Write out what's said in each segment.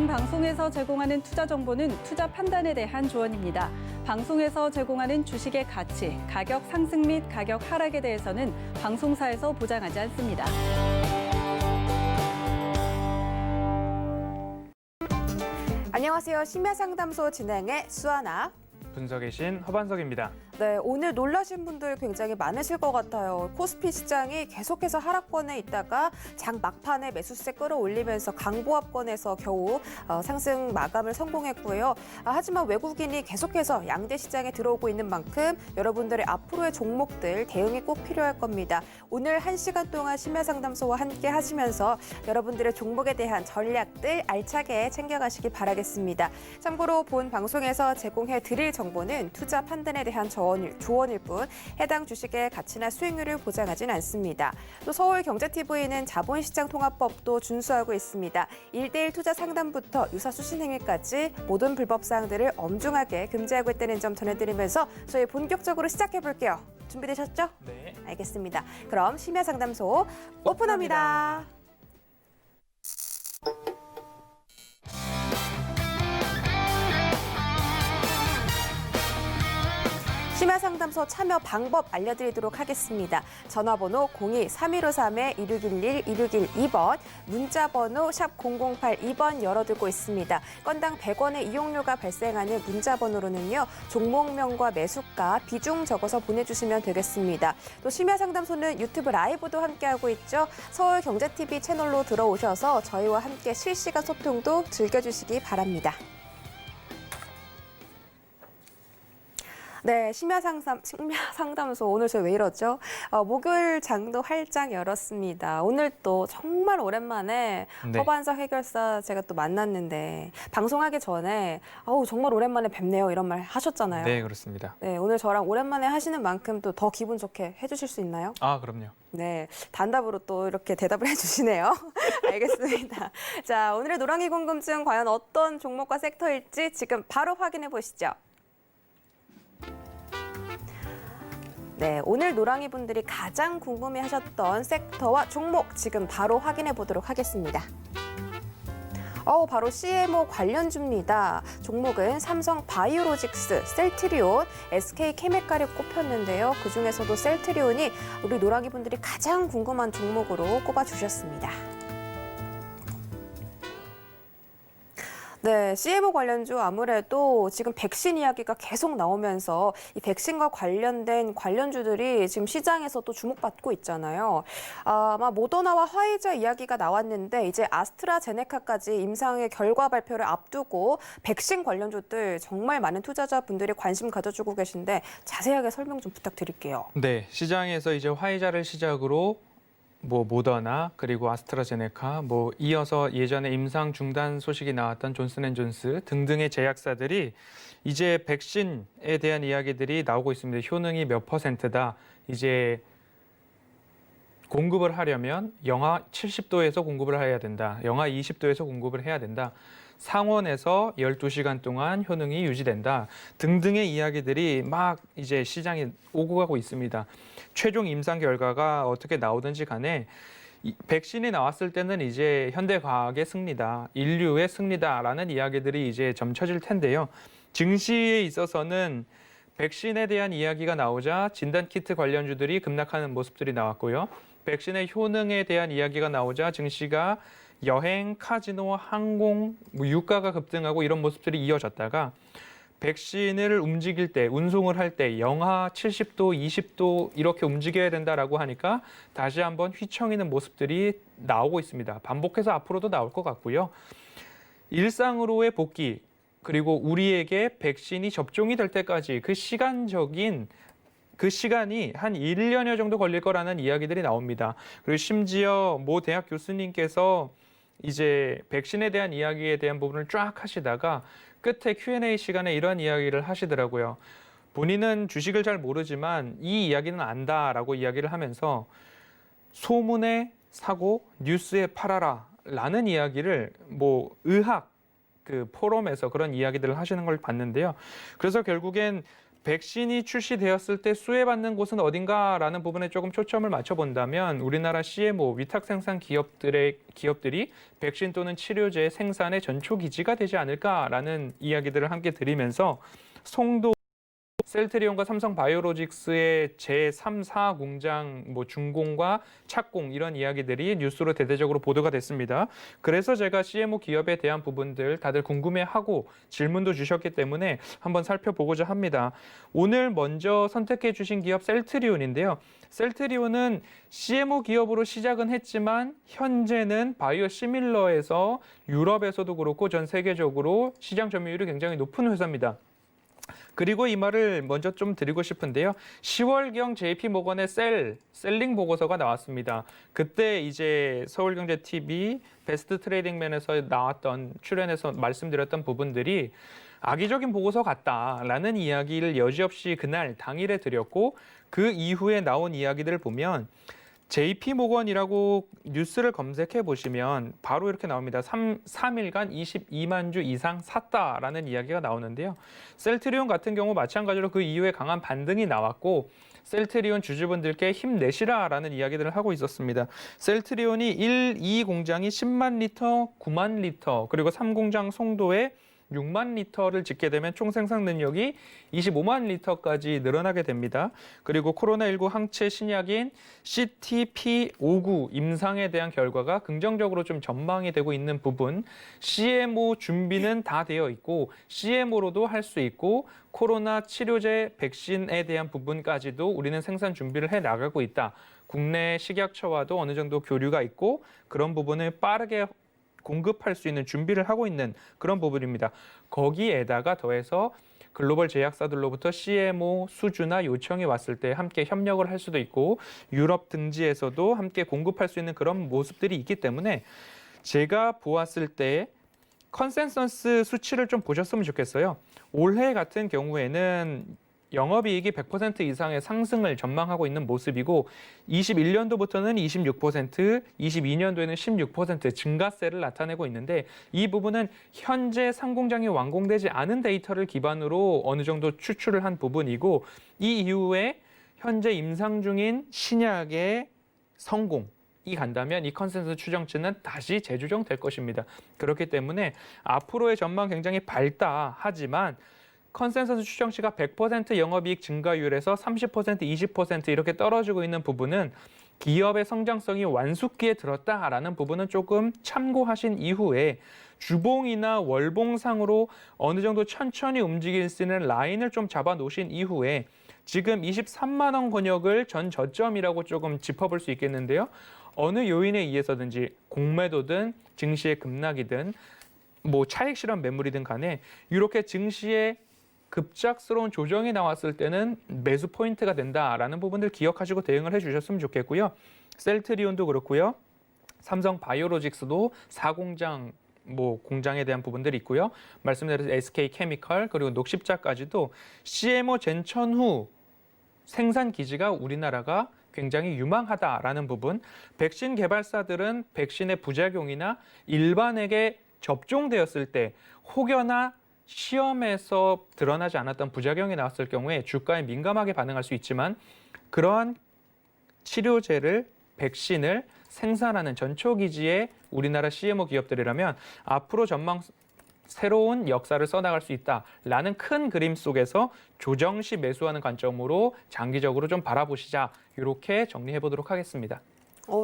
방송에서 제공하는 투자 정보는 투자 판단에 대한 조언입니다. 방송에서 제공하는 주식의 가치, 가격 상승 및 가격 하락에 대해서는 방송사에서 보장하지 않습니다. 안녕하세요. 심야상담소 진행의 수아나. 분석의 신 허반석입니다. 네, 오늘 놀라신 분들 굉장히 많으실 것 같아요. 코스피 시장이 계속해서 하락권에 있다가 장 막판에 매수세 끌어올리면서 강보합권에서 겨우 상승 마감을 성공했고요. 하지만 외국인이 계속해서 양대 시장에 들어오고 있는 만큼 여러분들의 앞으로의 종목들 대응이 꼭 필요할 겁니다. 오늘 1시간 동안 심야상담소와 함께 하시면서 여러분들의 종목에 대한 전략들 알차게 챙겨가시기 바라겠습니다. 참고로 본 방송에서 제공해 드릴 정보는 투자 판단에 대한 조언일 뿐 해당 주식의 가치나 수익률을 보장하진 않습니다. 또 서울경제TV는 자본시장통합법도 준수하고 있습니다. 1:1 투자 상담부터 유사 수신 행위까지 모든 불법 사항들을 엄중하게 금지하고 있다는 점 전해드리면서 저희 본격적으로 시작해볼게요. 준비되셨죠? 네. 알겠습니다. 그럼 심야상담소 오픈합니다. 심야상담소 참여 방법 알려드리도록 하겠습니다. 전화번호 02-3153-2611, 2612번, 문자번호 샵 0082번 열어두고 있습니다. 건당 100원의 이용료가 발생하는 문자번호로는요. 종목명과 매수가, 비중 적어서 보내주시면 되겠습니다. 또 심야상담소는 유튜브 라이브도 함께하고 있죠. 서울경제TV 채널로 들어오셔서 저희와 함께 실시간 소통도 즐겨주시기 바랍니다. 네, 심야상담소 오늘 저 왜 이러죠? 목요일 장도 활짝 열었습니다. 오늘 또 정말 오랜만에 네. 허반석 해결사 제가 또 만났는데 방송하기 전에 정말 오랜만에 뵙네요 이런 말 하셨잖아요. 네, 그렇습니다. 네, 오늘 저랑 오랜만에 하시는 만큼 또 더 기분 좋게 해주실 수 있나요? 아, 그럼요. 네, 단답으로 또 이렇게 대답을 해주시네요. 알겠습니다. 자, 오늘의 노랑이 궁금증 과연 어떤 종목과 섹터일지 지금 바로 확인해 보시죠. 네, 오늘 노랑이 분들이 가장 궁금해하셨던 섹터와 종목 지금 바로 확인해 보도록 하겠습니다. 바로 CMO 관련주입니다. 종목은 삼성 바이오로직스, 셀트리온, SK케미칼이 꼽혔는데요. 그중에서도 셀트리온이 우리 노랑이 분들이 가장 궁금한 종목으로 꼽아주셨습니다. 네, CMO 관련주 아무래도 지금 백신 이야기가 계속 나오면서 이 백신과 관련된 관련주들이 지금 시장에서 또 주목받고 있잖아요. 아마 모더나와 화이자 이야기가 나왔는데 이제 아스트라제네카까지 임상의 결과 발표를 앞두고 백신 관련주들 정말 많은 투자자분들이 관심 가져주고 계신데 자세하게 설명 좀 부탁드릴게요. 네, 시장에서 이제 화이자를 시작으로 모더나 그리고 아스트라제네카 이어서 예전에 임상 중단 소식이 나왔던 존슨앤존스 등등의 제약사들이 이제 백신에 대한 이야기들이 나오고 있습니다. 효능이 몇 %다. 이제 공급을 하려면 영하 70도에서 공급을 해야 된다. 영하 20도에서 공급을 해야 된다. 상온에서 12시간 동안 효능이 유지된다. 등등의 이야기들이 막 이제 시장에 오고 가고 있습니다. 최종 임상 결과가 어떻게 나오든지 간에 백신이 나왔을 때는 이제 현대과학의 승리다, 인류의 승리다라는 이야기들이 이제 점쳐질 텐데요. 증시에 있어서는 백신에 대한 이야기가 나오자 진단키트 관련주들이 급락하는 모습들이 나왔고요. 백신의 효능에 대한 이야기가 나오자 증시가 여행, 카지노, 항공, 유가가 급등하고 이런 모습들이 이어졌다가 백신을 움직일 때, 운송을 할 때 영하 70도, 20도 이렇게 움직여야 된다라고 하니까 다시 한번 휘청이는 모습들이 나오고 있습니다. 반복해서 앞으로도 나올 것 같고요. 일상으로의 복귀, 그리고 우리에게 백신이 접종이 될 때까지 그 시간이 한 1년여 정도 걸릴 거라는 이야기들이 나옵니다. 그리고 심지어 모 대학 교수님께서 이제 백신에 대한 이야기에 대한 부분을 쫙 하시다가 끝에 Q&A 시간에 이런 이야기를 하시더라고요. 본인은 주식을 잘 모르지만 이 이야기는 안다라고 이야기를 하면서 소문에 사고 뉴스에 팔아라 라는 이야기를 의학 그 포럼에서 그런 이야기들을 하시는 걸 봤는데요. 그래서 결국엔 백신이 출시되었을 때 수혜받는 곳은 어딘가라는 부분에 조금 초점을 맞춰본다면 우리나라 CMO, 위탁 생산 기업들이 백신 또는 치료제 생산의 전초 기지가 되지 않을까라는 이야기들을 함께 드리면서 송도 셀트리온과 삼성바이오로직스의 제3, 4 공장 준공과 착공 이런 이야기들이 뉴스로 대대적으로 보도가 됐습니다. 그래서 제가 CMO 기업에 대한 부분들 다들 궁금해하고 질문도 주셨기 때문에 한번 살펴보고자 합니다. 오늘 먼저 선택해 주신 기업 셀트리온인데요. 셀트리온은 CMO 기업으로 시작은 했지만 현재는 바이오시밀러에서 유럽에서도 그렇고 전 세계적으로 시장 점유율이 굉장히 높은 회사입니다. 그리고 이 말을 먼저 좀 드리고 싶은데요. 10월경 JP모건의 셀링 보고서가 나왔습니다. 그때 이제 서울경제TV 베스트 트레이딩맨에서 나왔던 출연해서 말씀드렸던 부분들이 악의적인 보고서 같다라는 이야기를 여지없이 그날 당일에 드렸고 그 이후에 나온 이야기들을 보면 JP모건이라고 뉴스를 검색해 보시면 바로 이렇게 나옵니다. 3일간 22만 주 이상 샀다라는 이야기가 나오는데요. 셀트리온 같은 경우 마찬가지로 그 이후에 강한 반등이 나왔고 셀트리온 주주분들께 힘내시라라는 이야기들을 하고 있었습니다. 셀트리온이 1, 2 공장이 10만 리터, 9만 리터 그리고 3공장 송도에 6만 리터를 짓게 되면 총 생산 능력이 25만 리터까지 늘어나게 됩니다. 그리고 코로나19 항체 신약인 CTP59 임상에 대한 결과가 긍정적으로 좀 전망이 되고 있는 부분, CMO 준비는 다 되어 있고 CMO로도 할 수 있고 코로나 치료제 백신에 대한 부분까지도 우리는 생산 준비를 해 나가고 있다. 국내 식약처와도 어느 정도 교류가 있고 그런 부분을 빠르게 공급할 수 있는 준비를 하고 있는 그런 부분입니다. 거기에다가 더해서 글로벌 제약사들로부터 CMO 수주나 요청이 왔을 때 함께 협력을 할 수도 있고 유럽 등지에서도 함께 공급할 수 있는 그런 모습들이 있기 때문에 제가 보았을 때 컨센서스 수치를 좀 보셨으면 좋겠어요. 올해 같은 경우에는 영업이익이 100% 이상의 상승을 전망하고 있는 모습이고 21년도부터는 26%, 22년도에는 16% 증가세를 나타내고 있는데 이 부분은 현재 상공장이 완공되지 않은 데이터를 기반으로 어느 정도 추출을 한 부분이고 이 이후에 현재 임상 중인 신약의 성공이 간다면 이 컨센서스 추정치는 다시 재조정될 것입니다. 그렇기 때문에 앞으로의 전망 굉장히 밝다 하지만 컨센서스 추정치가 100% 영업이익 증가율에서 30%, 20% 이렇게 떨어지고 있는 부분은 기업의 성장성이 완숙기에 들었다라는 부분은 조금 참고하신 이후에 주봉이나 월봉상으로 어느 정도 천천히 움직일 수 있는 라인을 좀 잡아 놓으신 이후에 지금 23만 원 권역을 전 저점이라고 조금 짚어볼 수 있겠는데요. 어느 요인에 의해서든지 공매도든 증시의 급락이든 차익 실현 매물이든 간에 이렇게 증시의 급작스러운 조정이 나왔을 때는 매수 포인트가 된다라는 부분들 기억하시고 대응을 해주셨으면 좋겠고요. 셀트리온도 그렇고요. 삼성바이오로직스도 4공장 공장에 대한 부분들이 있고요. 말씀드린 SK케미칼 그리고 녹십자까지도 CMO 젠천 후 생산 기지가 우리나라가 굉장히 유망하다라는 부분. 백신 개발사들은 백신의 부작용이나 일반에게 접종되었을 때 혹여나 시험에서 드러나지 않았던 부작용이 나왔을 경우에 주가에 민감하게 반응할 수 있지만 그러한 치료제를, 백신을 생산하는 전초기지의 우리나라 CMO 기업들이라면 앞으로 전망 새로운 역사를 써나갈 수 있다라는 큰 그림 속에서 조정 시 매수하는 관점으로 장기적으로 좀 바라보시자 이렇게 정리해 보도록 하겠습니다.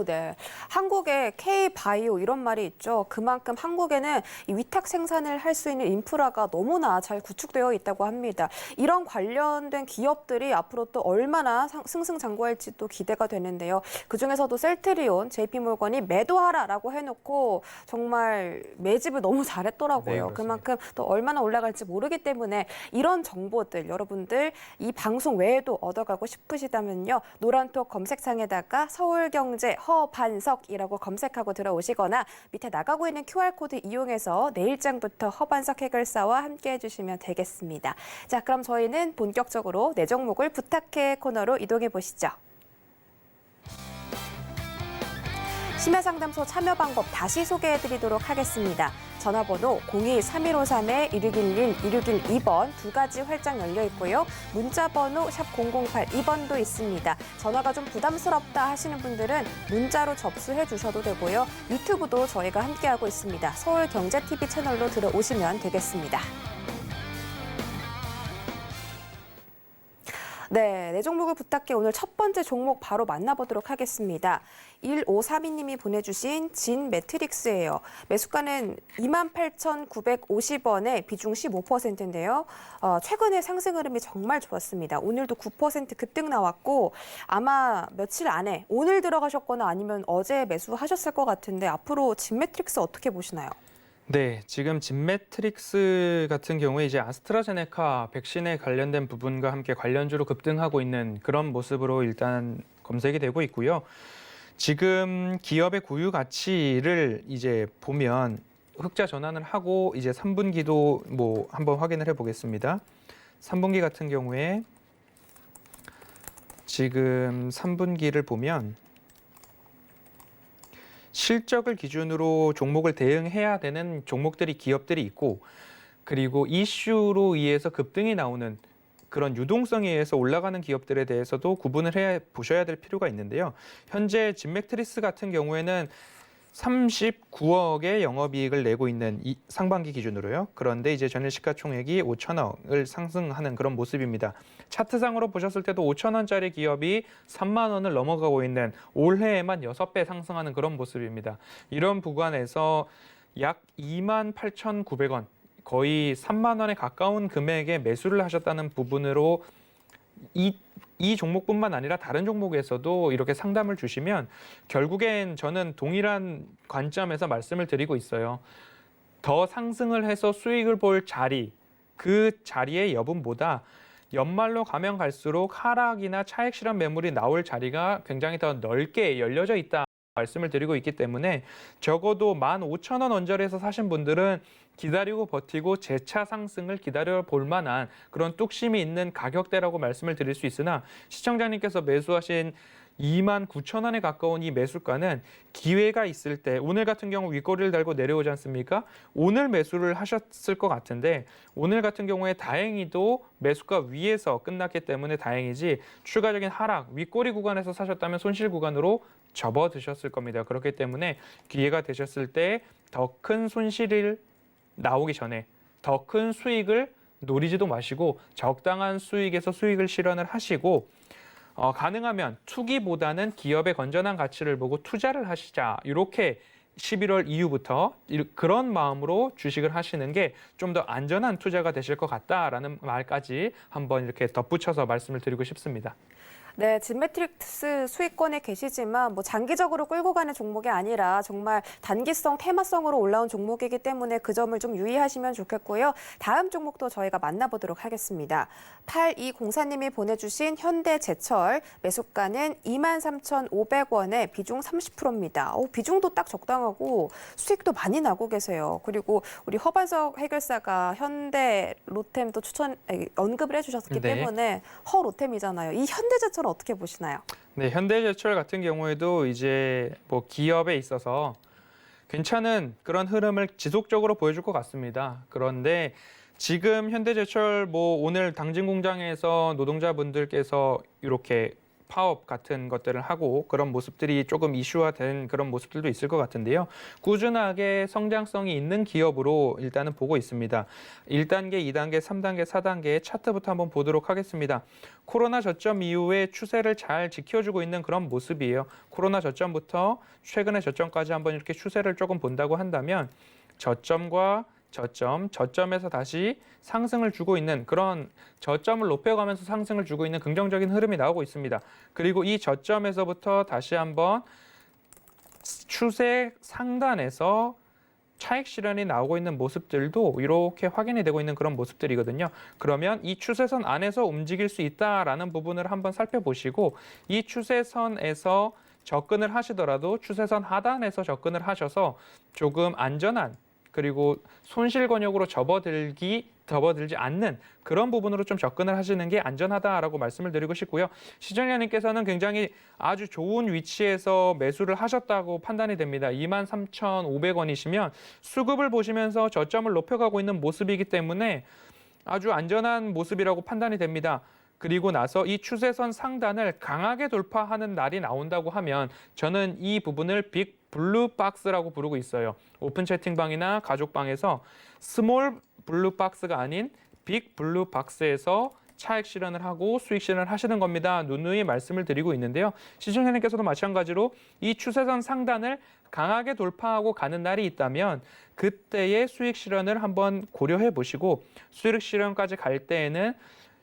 네. 한국에 K바이오 이런 말이 있죠. 그만큼 한국에는 이 위탁 생산을 할 수 있는 인프라가 너무나 잘 구축되어 있다고 합니다. 이런 관련된 기업들이 앞으로 또 얼마나 승승장구할지 또 기대가 되는데요. 그중에서도 셀트리온, JP모건이 매도하라라고 해놓고 정말 매집을 너무 잘했더라고요. 네, 그만큼 또 얼마나 올라갈지 모르기 때문에 이런 정보들 여러분들 이 방송 외에도 얻어가고 싶으시다면요. 노란톡 검색창에다가 서울경제 허반석이라고 검색하고 들어오시거나 밑에 나가고 있는 QR코드 이용해서 내일장부터 허반석 해결사와 함께 해주시면 되겠습니다. 자, 그럼 저희는 본격적으로 내 종목을 부탁해 코너로 이동해 보시죠. 심야상담소 참여 방법 다시 소개해드리도록 하겠습니다. 전화번호 02-3153-1611, 1612번 두 가지 활짝 열려 있고요. 문자번호 샵 0082번도 있습니다. 전화가 좀 부담스럽다 하시는 분들은 문자로 접수해 주셔도 되고요. 유튜브도 저희가 함께하고 있습니다. 서울경제TV 채널로 들어오시면 되겠습니다. 네, 내 종목을 부탁해 오늘 첫 번째 종목 바로 만나보도록 하겠습니다. 1532님이 보내주신 진 매트릭스예요. 매수가는 28,950원에 비중 15%인데요. 최근에 상승 흐름이 정말 좋았습니다. 오늘도 9% 급등 나왔고 아마 며칠 안에 오늘 들어가셨거나 아니면 어제 매수하셨을 것 같은데 앞으로 진 매트릭스 어떻게 보시나요? 네, 지금 진매트릭스 같은 경우에 이제 아스트라제네카 백신에 관련된 부분과 함께 관련주로 급등하고 있는 그런 모습으로 일단 검색이 되고 있고요. 지금 기업의 구유 가치를 이제 보면 흑자 전환을 하고 이제 3분기도 뭐 한번 확인을 해 보겠습니다. 3분기 같은 경우에 지금 3분기를 보면 실적을 기준으로 종목을 대응해야 되는 종목들이 기업들이 있고 그리고 이슈로 의해서 급등이 나오는 그런 유동성에 의해서 올라가는 기업들에 대해서도 구분을 해 보셔야 될 필요가 있는데요. 현재 진맥트리스 같은 경우에는 39억의 영업이익을 내고 있는 이 상반기 기준으로요. 그런데 이제 전일 시가총액이 5천억을 상승하는 그런 모습입니다. 차트상으로 보셨을 때도 5천 원짜리 기업이 3만 원을 넘어가고 있는 올해에만 6배 상승하는 그런 모습입니다. 이런 구간에서 약 28,900원, 거의 3만 원에 가까운 금액의 매수를 하셨다는 부분으로 이 종목뿐만 아니라 다른 종목에서도 이렇게 상담을 주시면 결국엔 저는 동일한 관점에서 말씀을 드리고 있어요. 더 상승을 해서 수익을 볼 자리, 그 자리의 여분보다 연말로 가면 갈수록 하락이나 차익 실현 매물이 나올 자리가 굉장히 더 넓게 열려져 있다 말씀을 드리고 있기 때문에 적어도 15,000원 언저리에서 사신 분들은 기다리고 버티고 재차 상승을 기다려 볼 만한 그런 뚝심이 있는 가격대라고 말씀을 드릴 수 있으나 시청자님께서 매수하신 29,000원에 가까운 이 매수가는 기회가 있을 때 오늘 같은 경우 윗꼬리를 달고 내려오지 않습니까? 오늘 매수를 하셨을 것 같은데 오늘 같은 경우에 다행히도 매수가 위에서 끝났기 때문에 다행이지 추가적인 하락, 윗꼬리 구간에서 사셨다면 손실 구간으로 접어드셨을 겁니다. 그렇기 때문에 기회가 되셨을 때 더 큰 손실을 나오기 전에 더 큰 수익을 노리지도 마시고 적당한 수익에서 수익을 실현을 하시고 가능하면 투기보다는 기업의 건전한 가치를 보고 투자를 하시자. 이렇게 11월 이후부터 그런 마음으로 주식을 하시는 게 좀 더 안전한 투자가 되실 것 같다라는 말까지 한번 이렇게 덧붙여서 말씀을 드리고 싶습니다. 네, 진매트릭스 수익권에 계시지만 뭐 장기적으로 끌고 가는 종목이 아니라 정말 단기성, 테마성으로 올라온 종목이기 때문에 그 점을 좀 유의하시면 좋겠고요. 다음 종목도 저희가 만나보도록 하겠습니다. 8204님이 보내주신 현대제철 매수가는 23,500원에 비중 30%입니다. 비중도 딱 적당하고 수익도 많이 나고 계세요. 그리고 우리 허반석 해결사가 현대 로템도 언급을 해주셨기 네. 때문에 허로템이잖아요. 이 현대제철 어떻게 보시나요? 네, 현대제철 같은 경우에도 이제 뭐 기업에 있어서 괜찮은 그런 흐름을 지속적으로 보여줄 것 같습니다. 그런데 지금 현대제철 뭐 오늘 당진 공장에서 노동자분들께서 이렇게 파업 같은 것들을 하고 그런 모습들이 조금 이슈화된 그런 모습들도 있을 것 같은데요. 꾸준하게 성장성이 있는 기업으로 일단은 보고 있습니다. 1단계, 2단계, 3단계, 4단계의 차트부터 한번 보도록 하겠습니다. 코로나 저점 이후에 추세를 잘 지켜주고 있는 그런 모습이에요. 코로나 저점부터 최근의 저점까지 한번 이렇게 추세를 조금 본다고 한다면 저점과 저점에서 다시 상승을 주고 있는 그런 저점을 높여가면서 상승을 주고 있는 긍정적인 흐름이 나오고 있습니다. 그리고 이 저점에서부터 다시 한번 추세 상단에서 차익 실현이 나오고 있는 모습들도 이렇게 확인이 되고 있는 그런 모습들이거든요. 그러면 이 추세선 안에서 움직일 수 있다라는 부분을 한번 살펴보시고 이 추세선에서 접근을 하시더라도 추세선 하단에서 접근을 하셔서 조금 안전한 그리고 손실 권역으로 접어들기 접어들지 않는 그런 부분으로 좀 접근을 하시는 게 안전하다라고 말씀을 드리고 싶고요. 시청자님께서는 굉장히 아주 좋은 위치에서 매수를 하셨다고 판단이 됩니다. 23,500원이시면 수급을 보시면서 저점을 높여가고 있는 모습이기 때문에 아주 안전한 모습이라고 판단이 됩니다. 그리고 나서 이 추세선 상단을 강하게 돌파하는 날이 나온다고 하면 저는 이 부분을 빅 블루 박스라고 부르고 있어요. 오픈 채팅방이나 가족방에서 스몰 블루 박스가 아닌 빅 블루 박스에서 차익 실현을 하고 수익 실현을 하시는 겁니다. 누누이 말씀을 드리고 있는데요. 시청자님께서도 마찬가지로 이 추세선 상단을 강하게 돌파하고 가는 날이 있다면 그때의 수익 실현을 한번 고려해 보시고 수익 실현까지 갈 때에는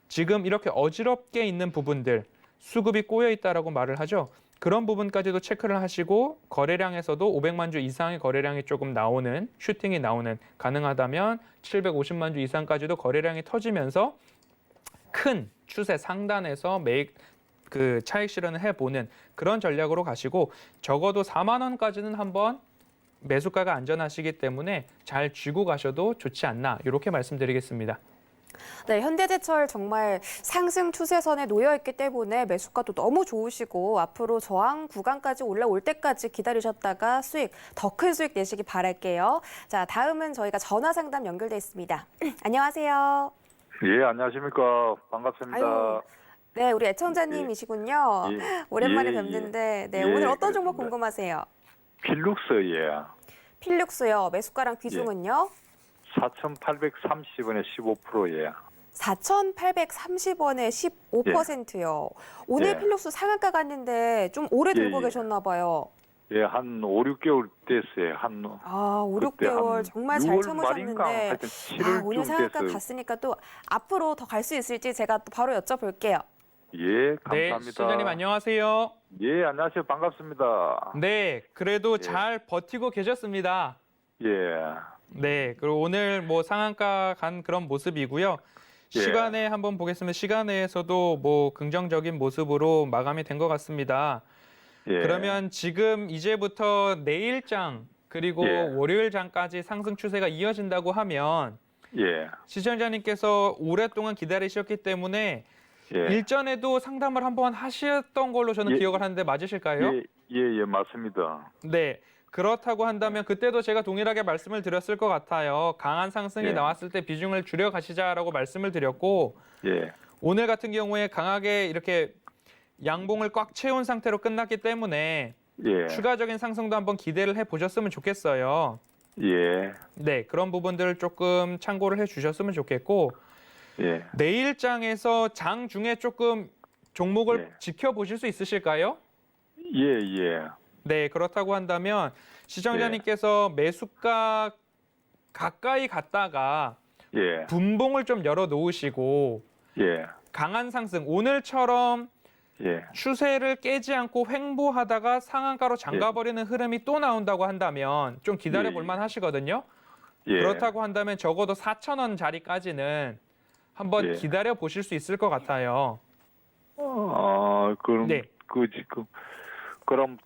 지금 이렇게 어지럽게 있는 부분들, 수급이 꼬여 있다라고 말을 하죠. 그런 부분까지도 체크를 하시고 거래량에서도 500만 주 이상의 거래량이 조금 나오는, 슈팅이 나오는, 가능하다면 750만 주 이상까지도 거래량이 터지면서 큰 추세 상단에서 매입 그 차익 실현을 해보는 그런 전략으로 가시고 적어도 4만 원까지는 한번 매수가가 안전하시기 때문에 잘 쥐고 가셔도 좋지 않나 이렇게 말씀드리겠습니다. 네, 현대제철 정말 상승 추세선에 놓여 있기 때문에 매수가도 너무 좋으시고 앞으로 저항 구간까지 올라올 때까지 기다리셨다가 수익, 더 큰 수익 내시기 바랄게요. 자, 다음은 저희가 전화 상담 연결돼 있습니다. 안녕하세요. 예, 안녕하십니까. 반갑습니다. 아유, 네, 우리 애청자님이시군요. 예. 오랜만에 예, 뵙는데, 네, 예, 오늘 어떤 종목 그렇습니다. 궁금하세요? 필룩스, 예. 필룩스요. 매수가랑 비중은요? 4,830원에 15%예. 4,830원에 15%요. 오늘 예. 필룩스 상한가 갔는데 좀 오래 들고 예. 계셨나 봐요. 예, 한 5, 6개월 됐어요. 아, 5, 그때 6개월 한 정말 잘 6월 말인가 참으셨는데 하여튼 7월 오늘 상한가 됐어요. 갔으니까 또 앞으로 더 갈 수 있을지 제가 또 바로 여쭤볼게요. 예, 네, 감사합니다. 시청자님 안녕하세요. 예, 안녕하세요. 반갑습니다. 네, 그래도 예. 잘 버티고 계셨습니다. 예. 네, 그리고 오늘 뭐 상한가 간 그런 모습이고요. 예. 시간에 한번 보겠습니다. 시간에서도 뭐 긍정적인 모습으로 마감이 된 것 같습니다. 예. 그러면 지금 이제부터 내일장 그리고 예. 월요일장까지 상승 추세가 이어진다고 하면 예. 시청자님께서 오랫동안 기다리셨기 때문에 예. 일전에도 상담을 한번 하셨던 걸로 저는 예. 기억을 하는데 맞으실까요? 예, 예, 맞습니다. 네. 그렇다고 한다면 그때도 제가 동일하게 말씀을 드렸을 것 같아요. 강한 상승이 예. 나왔을 때 비중을 줄여 가시자라고 말씀을 드렸고 예. 오늘 같은 경우에 강하게 이렇게 양봉을 꽉 채운 상태로 끝났기 때문에 예. 추가적인 상승도 한번 기대를 해 보셨으면 좋겠어요. 예. 네, 그런 부분들을 조금 참고를 해 주셨으면 좋겠고 예. 내일장에서 장 중에 조금 종목을 예. 지켜보실 수 있으실까요? 예, 예. 네, 그렇다고 한다면 시청자님께서 매수가 가까이 갔다가 예. 분봉을 좀 열어 놓으시고 예. 강한 상승 오늘처럼 예. 추세를 깨지 않고 횡보하다가 상한가로 잠가버리는 흐름이 또 나온다고 한다면 좀 기다려 볼 예. 만하시거든요. 예. 그렇다고 한다면 적어도 4,000원 자리까지는 한번 예. 기다려 보실 수 있을 것 같아요. 그럼 네. 그럼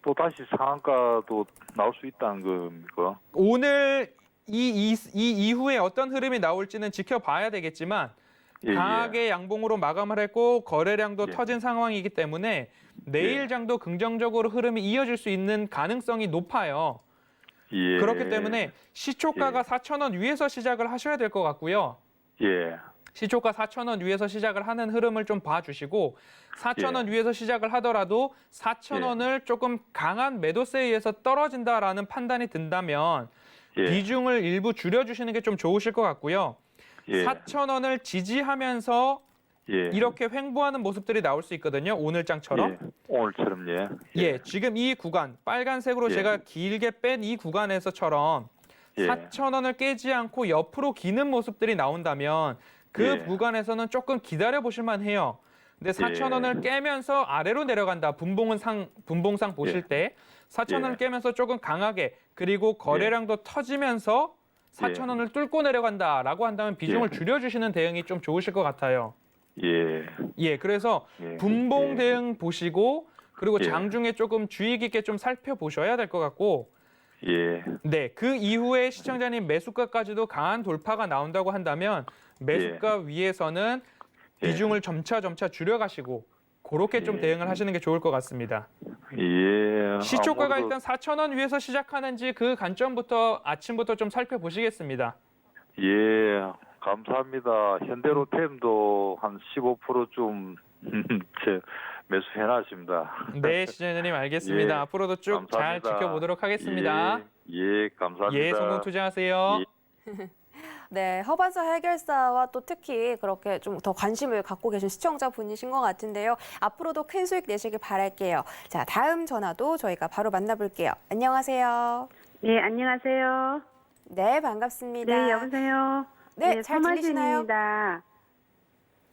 또 다시 상한가도 나올 수 있다는 겁니까? 오늘 이 이후에 어떤 흐름이 나올지는 지켜봐야 되겠지만 예, 강하게 양봉으로 마감을 했고 거래량도 예. 터진 상황이기 때문에 내일장도 긍정적으로 흐름이 이어질 수 있는 가능성이 높아요. 예. 그렇기 때문에 시초가가 예. 4,000원 위에서 시작을 하셔야 될 것 같고요. 예. 시초가 4,000원 위에서 시작을 하는 흐름을 좀 봐주시고 4,000원 예. 위에서 시작을 하더라도 4,000원을 조금 강한 매도세에 의해서 떨어진다라는 판단이 든다면 예. 비중을 일부 줄여주시는 게 좀 좋으실 것 같고요. 예. 4,000원을 지지하면서 예. 이렇게 횡보하는 모습들이 나올 수 있거든요. 오늘장처럼. 예. 오늘처럼 예. 예, 지금 이 구간 빨간색으로 예. 제가 길게 뺀 이 구간에서처럼 예. 4,000원을 깨지 않고 옆으로 기는 모습들이 나온다면 그 예. 구간에서는 조금 기다려 보실 만해요. 근데 4,000원을 깨면서 아래로 내려간다. 분봉상 보실 예. 때 4,000원을 예. 깨면서 조금 강하게 그리고 거래량도 터지면서 4,000원을 뚫고 내려간다라고 한다면 비중을 예. 줄여주시는 대응이 좀 좋으실 것 같아요. 예. 예, 그래서 예. 분봉 예. 대응 보시고 그리고 예. 장중에 조금 주의 깊게 좀 살펴보셔야 될 것 같고 예. 네, 그 이후에 시청자님 매수가까지도 강한 돌파가 나온다고 한다면 매수가 위에서는 비중을 점차 줄여가시고 그렇게 좀 대응을 하시는 게 좋을 것 같습니다. 예. 시초가가 아무래도- 일단 4,000원 위에서 시작하는지 그 관점부터 아침부터 좀 살펴보시겠습니다. 예. 감사합니다. 현대로템도 한 15%좀 매수해놨습니다. 네, 시청자님 알겠습니다. 예, 앞으로도 쭉 잘 감사합니다. 지켜보도록 하겠습니다. 예, 감사합니다. 예, 성공 투자하세요. 예. 네, 허반사 해결사와 또 특히 그렇게 좀 더 관심을 갖고 계신 시청자분이신 것 같은데요. 앞으로도 큰 수익 내시길 바랄게요. 자, 다음 전화도 저희가 바로 만나볼게요. 안녕하세요. 네, 안녕하세요. 네, 반갑습니다. 네, 여보세요. 네, 잘 들리시나요? 소마젠입니다.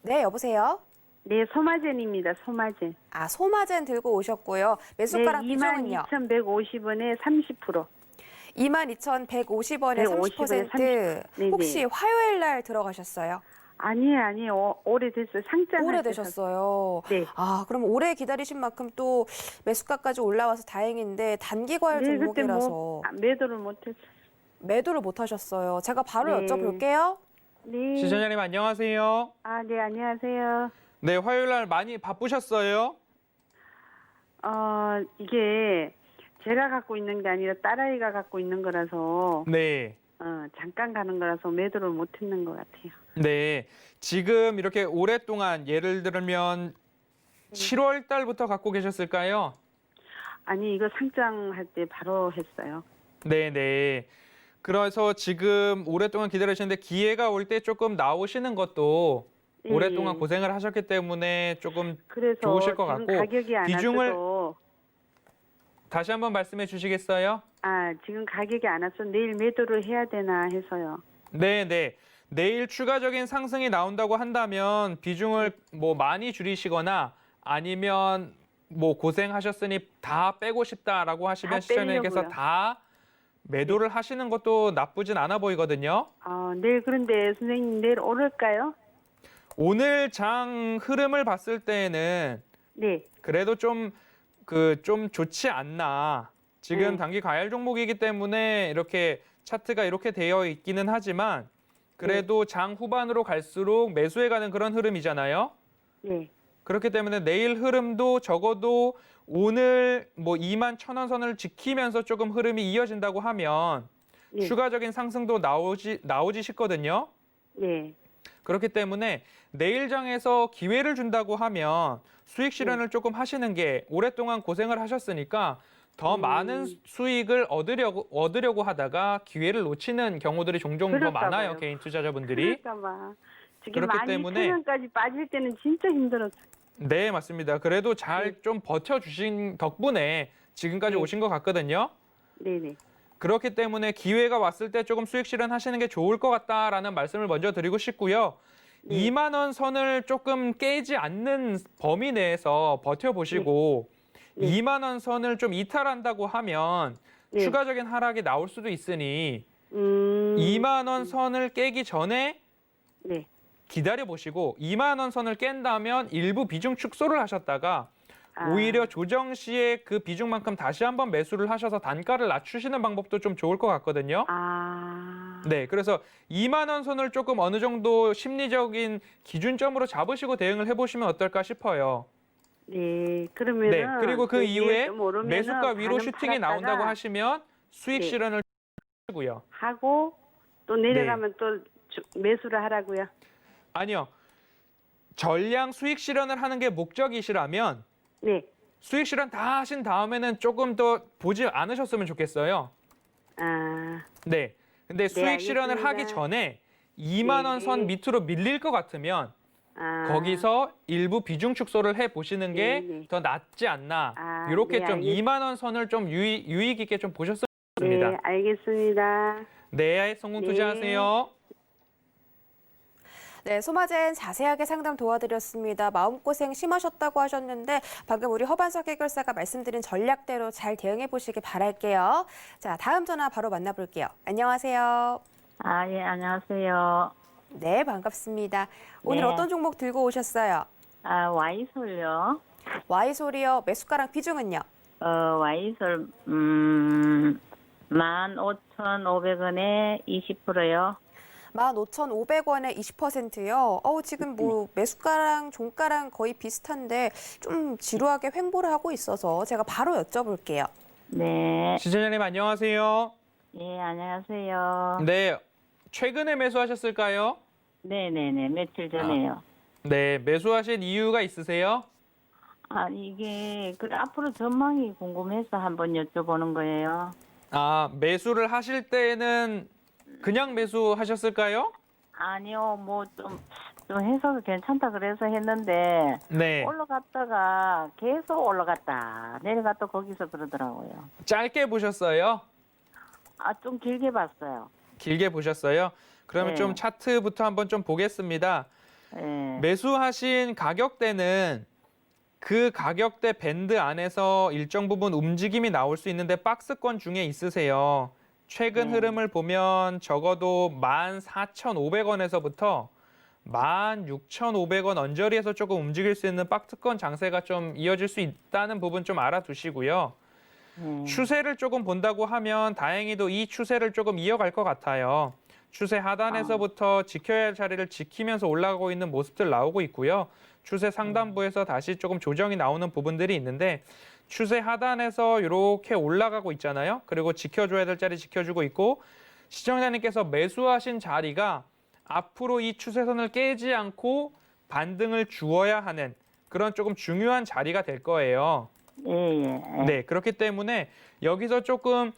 네, 여보세요. 네, 소마젠입니다. 소마젠. 아, 소마젠 들고 오셨고요. 매수가랑 네, 비중은요? 22,150원에 30%. 22,150원에 30%. 30%. 네네. 혹시 화요일 날 들어가셨어요? 아니에요. 오래됐어요. 상장. 오래되셨어요. 네. 아, 그럼 오래 기다리신 만큼 또 매수가까지 올라와서 다행인데 단기 과열 네, 그때 종목이라서 뭐 매도를 못했어요. 매도를 못 하셨어요. 제가 바로 네. 여쭤볼게요. 네. 시청자님 안녕하세요. 아, 네, 안녕하세요. 네, 화요일 날 많이 바쁘셨어요? 이게 제가 갖고 있는 게 아니라 딸아이가 갖고 있는 거라서 네. 잠깐 가는 거라서 매도를 못했는 것 같아요. 네. 지금 이렇게 오랫동안 예를 들면 7월 달부터 갖고 계셨을까요? 아니, 이거 상장할 때 바로 했어요. 네, 네. 그래서 지금 오랫동안 기다리셨는데 기회가 올 때 조금 나오시는 것도 예, 오랫동안 예. 고생을 하셨기 때문에 조금 그래서 좋으실 것 지금 같고 가격이 안 비중을- 왔어도 다시 한번 말씀해 주시겠어요? 지금 가격이 안 왔어 내일 매도를 해야 되나 해서요. 네, 네. 내일 추가적인 상승이 나온다고 한다면 비중을 뭐 많이 줄이시거나 아니면 뭐 고생하셨으니 다 빼고 싶다라고 하시면 다 시청자님께서 빼려고요. 다 매도를 하시는 것도 나쁘진 않아 보이거든요. 내일 그런데 선생님 내일 오를까요? 오늘 장 흐름을 봤을 때에는 네. 그래도 좀 좋지 않나. 지금 단기 과열 종목이기 때문에 이렇게 차트가 이렇게 되어 있기는 하지만 그래도 장 후반으로 갈수록 매수해 가는 그런 흐름이잖아요. 네. 그렇기 때문에 내일 흐름도 적어도 오늘 뭐 21,000원 선을 지키면서 조금 흐름이 이어진다고 하면 네. 추가적인 상승도 나오지 싶거든요. 네. 그렇기 때문에 내일 장에서 기회를 준다고 하면 수익 실현을 조금 하시는 게 오랫동안 고생을 하셨으니까 더 많은 수익을 얻으려고 하다가 기회를 놓치는 경우들이 종종 더 그럴까 많아요. 봐요. 개인 투자자분들이. 그럴까봐. 지금 그렇기 때문에- 12,000원까지 빠질 때는 진짜 힘들었어요. 네, 맞습니다. 그래도 잘 좀 버텨주신 덕분에 지금까지 네. 오신 것 같거든요. 네네. 그렇기 때문에 기회가 왔을 때 조금 수익 실현하시는 게 좋을 것 같다라는 말씀을 먼저 드리고 싶고요. 네. 2만 원 선을 조금 깨지 않는 범위 내에서 버텨보시고 네. 2만 원 선을 좀 이탈한다고 하면 네. 추가적인 하락이 나올 수도 있으니 2만 원 선을 깨기 전에 네. 기다려보시고 2만 원 선을 깬다면 일부 비중 축소를 하셨다가 오히려 조정 시에 그 비중만큼 다시 한번 매수를 하셔서 단가를 낮추시는 방법도 좀 좋을 것 같거든요. 네, 그래서 2만 원 선을 조금 어느 정도 심리적인 기준점으로 잡으시고 대응을 해보시면 어떨까 싶어요. 네. 그러면은 네, 그리고 그 이후에 좀 오르면은 매수가 위로 반은 슈팅이 팔았다가 나온다고 하시면 수익 네. 실현을 하시고요. 하고 또 내려가면 또 매수를 하라고요. 아니요, 전량 수익 실현을 하는 게 목적이시라면 네. 수익 실현 다 하신 다음에는 조금 더 보지 않으셨으면 좋겠어요. 네. 근데 수익 실현을 알겠습니다. 하기 전에 2만 원 선 네. 밑으로 밀릴 것 같으면 거기서 일부 비중 축소를 해 보시는 게 네. 더 낫지 않나. 아, 이렇게 네, 좀 알겠- 2만 원 선을 좀 유익 있게 좀 보셨으면 네, 좋겠습니다. 알겠습니다. 네, 성공 네. 투자하세요. 네, 소마젠 자세하게 상담 도와드렸습니다. 마음고생 심하셨다고 하셨는데 방금 우리 허반석 해결사가 말씀드린 전략대로 잘 대응해 보시길 바랄게요. 자, 다음 전화 바로 만나볼게요. 안녕하세요. 예, 안녕하세요. 네, 반갑습니다. 오늘 네. 어떤 종목 들고 오셨어요? 와이솔요. Y소리요. 매수가랑 비중은요? 와이솔, 15,500원에 20%요. 15,500원에 20%요. 지금 뭐 매수가랑 종가랑 거의 비슷한데 좀 지루하게 횡보를 하고 있어서 제가 바로 여쭤볼게요. 네. 시청자님 안녕하세요. 예, 안녕하세요. 네, 최근에 매수하셨을까요? 네네네. 며칠 전에요. 네, 매수하신 이유가 있으세요? 이게, 앞으로 전망이 궁금해서 한번 여쭤보는 거예요. 매수를 하실 때는 그냥 매수하셨을까요? 아니요, 좀 해서 괜찮다 그래서 했는데, 네, 올라갔다가 계속 올라갔다. 내려갔다 거기서 그러더라고요. 짧게 보셨어요? 좀 길게 봤어요. 길게 보셨어요? 그러면 네. 좀 차트부터 한번 좀 보겠습니다. 예. 매수하신 가격대는 그 가격대 밴드 안에서 일정 부분 움직임이 나올 수 있는데 박스권 중에 있으세요. 최근 흐름을 보면 적어도 14,500원에서부터 16,500원 언저리에서 조금 움직일 수 있는 박스권 장세가 좀 이어질 수 있다는 부분 좀 알아두시고요. 추세를 조금 본다고 하면 다행히도 이 추세를 조금 이어갈 것 같아요. 추세 하단에서부터 지켜야 할 자리를 지키면서 올라가고 있는 모습들 나오고 있고요. 추세 상단부에서 다시 조금 조정이 나오는 부분들이 있는데 추세 하단에서 이렇게 올라가고 있잖아요. 그리고 지켜줘야 될 자리 지켜주고 있고 시청자님께서 매수하신 자리가 앞으로 이 추세선을 깨지 않고 반등을 주어야 하는 그런 조금 중요한 자리가 될 거예요. 예. 네, 그렇기 때문에 여기서 조금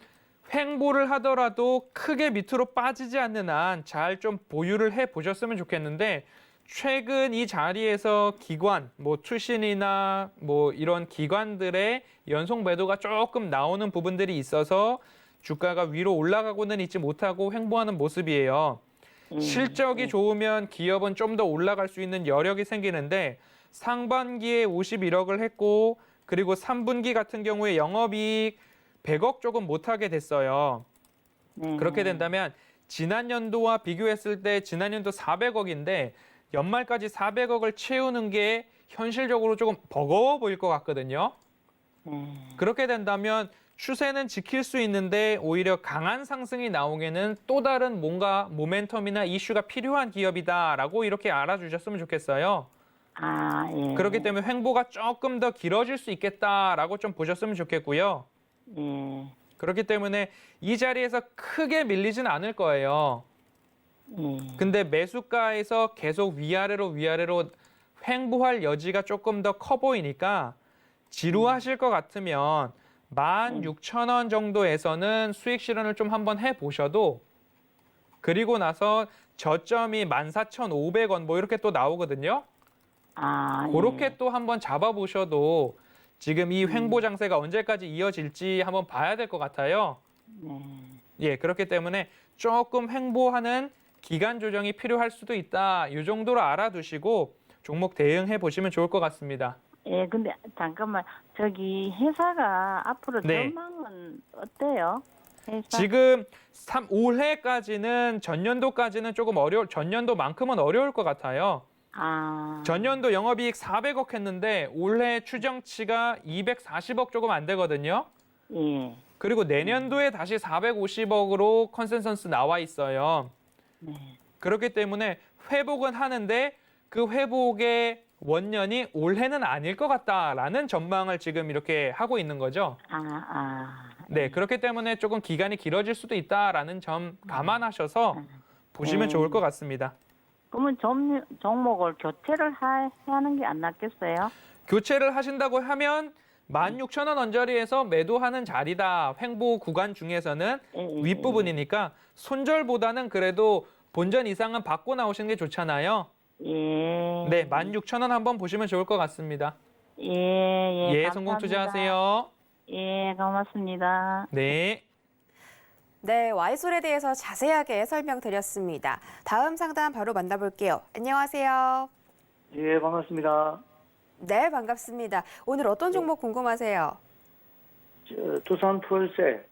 횡보를 하더라도 크게 밑으로 빠지지 않는 한 잘 좀 보유를 해 보셨으면 좋겠는데 최근 이 자리에서 기관, 투신이나 이런 기관들의 연속 매도가 조금 나오는 부분들이 있어서 주가가 위로 올라가고는 있지 못하고 횡보하는 모습이에요. 실적이 좋으면 기업은 좀 더 올라갈 수 있는 여력이 생기는데 상반기에 51억을 했고 그리고 3분기 같은 경우에 영업이익 100억 조금 못하게 됐어요. 그렇게 된다면 지난 연도와 비교했을 때 지난 연도 400억인데 연말까지 400억을 채우는 게 현실적으로 조금 버거워 보일 것 같거든요. 그렇게 된다면 추세는 지킬 수 있는데 오히려 강한 상승이 나오기에는 또 다른 뭔가 모멘텀이나 이슈가 필요한 기업이다라고 이렇게 알아주셨으면 좋겠어요. 예. 그렇기 때문에 횡보가 조금 더 길어질 수 있겠다라고 좀 보셨으면 좋겠고요. 예. 그렇기 때문에 이 자리에서 크게 밀리진 않을 거예요. 근데 매수가에서 계속 위아래로 횡보할 여지가 조금 더 커 보이니까 지루하실 것 같으면 16,000원 정도에서는 수익 실현을 좀 한번 해보셔도 그리고 나서 저점이 14,500원 이렇게 또 나오거든요. 그렇게 또 한번 잡아보셔도 지금 이 횡보 장세가 언제까지 이어질지 한번 봐야 될 것 같아요. 예, 그렇기 때문에 조금 횡보하는 기간 조정이 필요할 수도 있다. 이 정도로 알아두시고 종목 대응해 보시면 좋을 것 같습니다. 예, 근데 잠깐만. 저기 회사가 앞으로 네. 전망은 어때요? 회사? 지금 올해까지는 전년도까지는 조금 전년도만큼은 어려울 것 같아요. 전년도 영업이익 400억 했는데 올해 추정치가 240억 조금 안 되거든요. 예. 그리고 내년도에 다시 450억으로 컨센서스 나와 있어요. 그렇기 때문에 회복은 하는데 그 회복의 원년이 올해는 아닐 것 같다라는 전망을 지금 이렇게 하고 있는 거죠. 네, 그렇기 때문에 조금 기간이 길어질 수도 있다라는 점 감안하셔서 보시면 좋을 것 같습니다. 그러면 종목을 교체를 하는 게 안 낫겠어요? 교체를 하신다고 하면 16,000원 언저리에서 매도하는 자리다. 횡보 구간 중에서는 윗부분이니까 손절보다는 그래도 본전 이상은 받고 나오시는 게 좋잖아요. 예. 네, 16,000원 한번 보시면 좋을 것 같습니다. 예, 예, 감사합니다. 성공 투자하세요. 예, 고맙습니다. 네. 네, 와이솔에 대해서 자세하게 설명드렸습니다. 다음 상담 바로 만나볼게요. 안녕하세요. 예, 반갑습니다. 네, 반갑습니다. 오늘 어떤 종목 궁금하세요? 두산 푸얼셀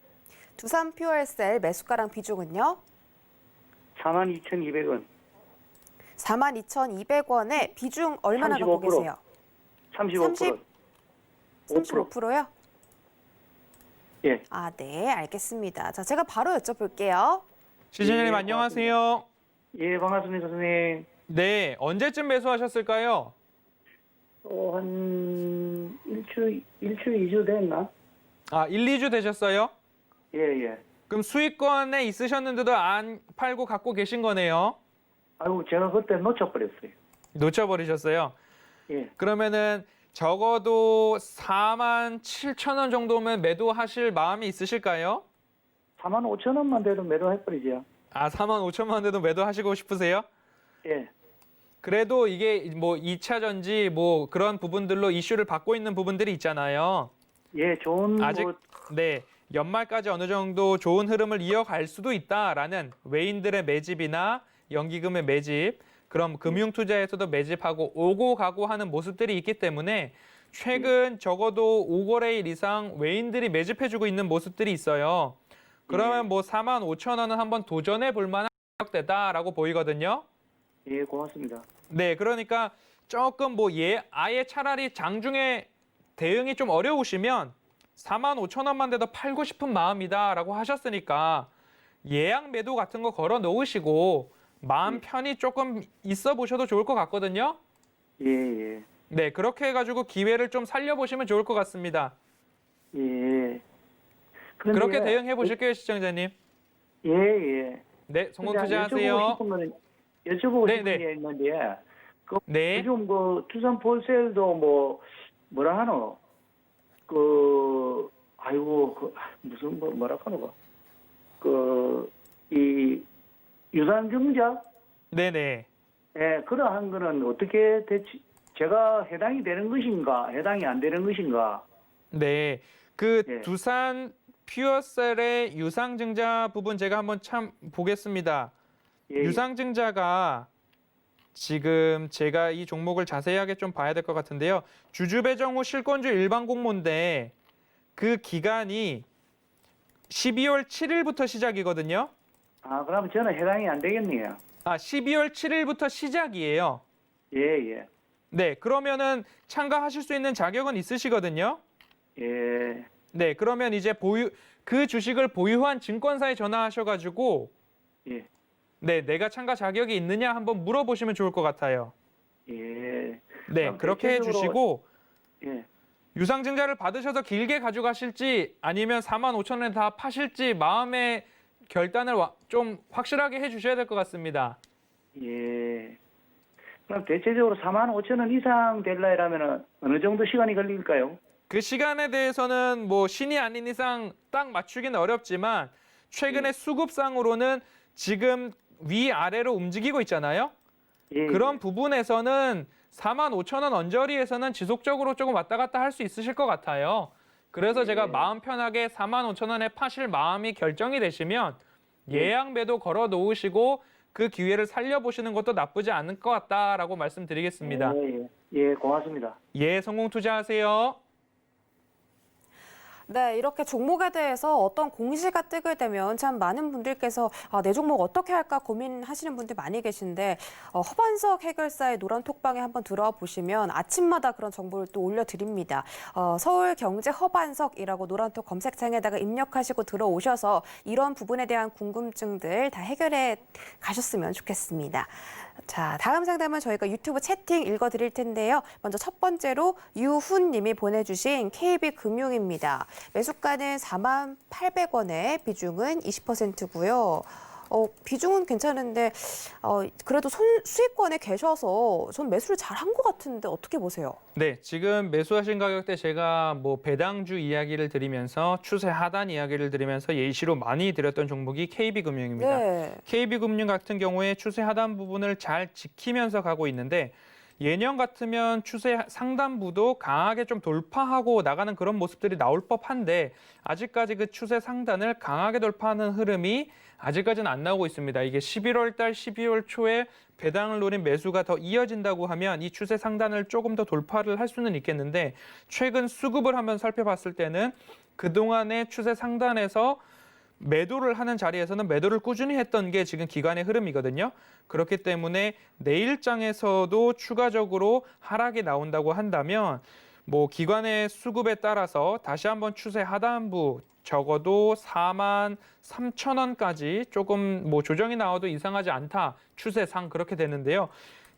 두산 퓨얼셀 매수가랑 비중은요? 42,200원. 42,200원에 비중 얼마나 갖고 35%. 계세요? 35%. 35%요? 예. 아, 네, 알겠습니다. 자, 제가 바로 여쭤볼게요. 시청자님 예, 안녕하세요. 예, 반갑습니다, 선생님. 네, 언제쯤 매수하셨을까요? 한 일주일, 2주 됐나? 아, 1, 2주 되셨어요? 예, 예. 그럼 수익권에 있으셨는데도 안 팔고 갖고 계신 거네요. 아이고, 제가 그때 놓쳐버렸어요. 놓쳐버리셨어요. 예. 그러면은 적어도 47,000원 정도면 매도하실 마음이 있으실까요? 45,000원만 돼도 매도해버리죠. 아, 45,000원 원 돼도 매도하시고 싶으세요? 예. 그래도 이게 뭐 2차 전지 뭐 그런 부분들로 이슈를 받고 있는 부분들이 있잖아요. 예, 좋은, 아직 네, 연말까지 어느 정도 좋은 흐름을 이어갈 수도 있다라는 외인들의 매집이나 연기금의 매집, 그럼 금융투자에서도 매집하고 오고 가고 하는 모습들이 있기 때문에 최근 적어도 5거래일 이상 외인들이 매집해주고 있는 모습들이 있어요. 그러면 뭐 45,000원은 한번 도전해 볼 만한 가격대다라고 보이거든요. 예, 고맙습니다. 네, 그러니까 조금 뭐 아예 차라리 장중에 대응이 좀 어려우시면 45,000원만 돼도 팔고 싶은 마음이다라고 하셨으니까 예약 매도 같은 거 걸어 놓으시고 마음 편히 조금 있어 보셔도 좋을 것 같거든요. 예, 예. 네, 그렇게 해가지고 기회를 좀 살려보시면 좋을 것 같습니다. 예. 그렇게 대응해 보실게요, 시청자님. 예, 예. 네, 성공 근데 투자하세요. 여쭤보고 네, 싶은 네. 게 있는데, 네, 요즘 그 투산 폴셀도 뭐라 하노? 무슨 뭐라 하노? 이 유상증자? 네네. 예, 그러한 거는 어떻게 제가 해당이 되는 것인가, 해당이 안 되는 것인가? 네, 그 예. 두산 퓨어셀의 유상증자 부분 제가 한번 참 보겠습니다. 예, 유상증자가 지금 제가 이 종목을 자세하게 좀 봐야 될 것 같은데요. 주주배정 후 실권주 일반 공모인데 그 기간이 12월 7일부터 시작이거든요. 아, 그러면 저는 해당이 안 되겠네요. 아, 12월 7일부터 시작이에요. 예, 예. 네, 그러면은 참가하실 수 있는 자격은 있으시거든요. 예, 네, 그러면 이제 그 주식을 보유한 증권사에 전화하셔가지고 예, 네, 내가 참가 자격이 있느냐 한번 물어보시면 좋을 것 같아요. 예. 네, 그럼 그렇게 대체적으로- 해주시고 예. 유상증자를 받으셔서 길게 가져가실지 아니면 45,000원에 다 파실지 마음의 결단을 좀 확실하게 해주셔야 될 것 같습니다. 예. 그럼 대체적으로 45,000원 이상 될라면 어느 정도 시간이 걸릴까요? 그 시간에 대해서는 뭐 신이 아닌 이상 딱 맞추기는 어렵지만 최근에 수급상으로는 지금 위아래로 움직이고 있잖아요. 예. 그런 부분에서는 45,000원 언저리에서는 지속적으로 조금 왔다 갔다 할 수 있으실 것 같아요. 그래서 제가 마음 편하게 45,000원에 파실 마음이 결정이 되시면 예약 매도 걸어 놓으시고 그 기회를 살려보시는 것도 나쁘지 않을 것 같다라고 말씀드리겠습니다. 예, 예, 고맙습니다. 예, 성공 투자하세요. 네, 이렇게 종목에 대해서 어떤 공시가 뜨게 되면 참 많은 분들께서 내 종목 어떻게 할까 고민하시는 분들 많이 계신데 허반석 해결사의 노란 톡방에 한번 들어와 보시면 아침마다 그런 정보를 또 올려드립니다. 서울경제 허반석이라고 노란톡 검색창에다가 입력하시고 들어오셔서 이런 부분에 대한 궁금증들 다 해결해 가셨으면 좋겠습니다. 자, 다음 상담은 저희가 유튜브 채팅 읽어드릴 텐데요. 먼저 첫 번째로 유훈 님이 보내주신 KB금융입니다. 매수가는 48,800원에 비중은 20%고요. 비중은 괜찮은데 그래도 수익권에 계셔서 전 매수를 잘한 것 같은데 어떻게 보세요? 네, 지금 매수하신 가격대 제가 뭐 배당주 이야기를 드리면서 추세 하단 이야기를 드리면서 예시로 많이 드렸던 종목이 KB금융입니다. 네. KB금융 같은 경우에 추세 하단 부분을 잘 지키면서 가고 있는데 예년 같으면 추세 상단부도 강하게 좀 돌파하고 나가는 그런 모습들이 나올 법한데 아직까지 그 추세 상단을 강하게 돌파하는 흐름이 아직까지는 안 나오고 있습니다. 이게 11월 달 12월 초에 배당을 노린 매수가 더 이어진다고 하면 이 추세 상단을 조금 더 돌파를 할 수는 있겠는데 최근 수급을 한번 살펴봤을 때는 그동안의 추세 상단에서 매도를 하는 자리에서는 매도를 꾸준히 했던 게 지금 기관의 흐름이거든요. 그렇기 때문에 내일장에서도 추가적으로 하락이 나온다고 한다면 뭐 기관의 수급에 따라서 다시 한번 추세 하단부 적어도 43,000원까지 조금 뭐 조정이 나와도 이상하지 않다. 추세상 그렇게 되는데요.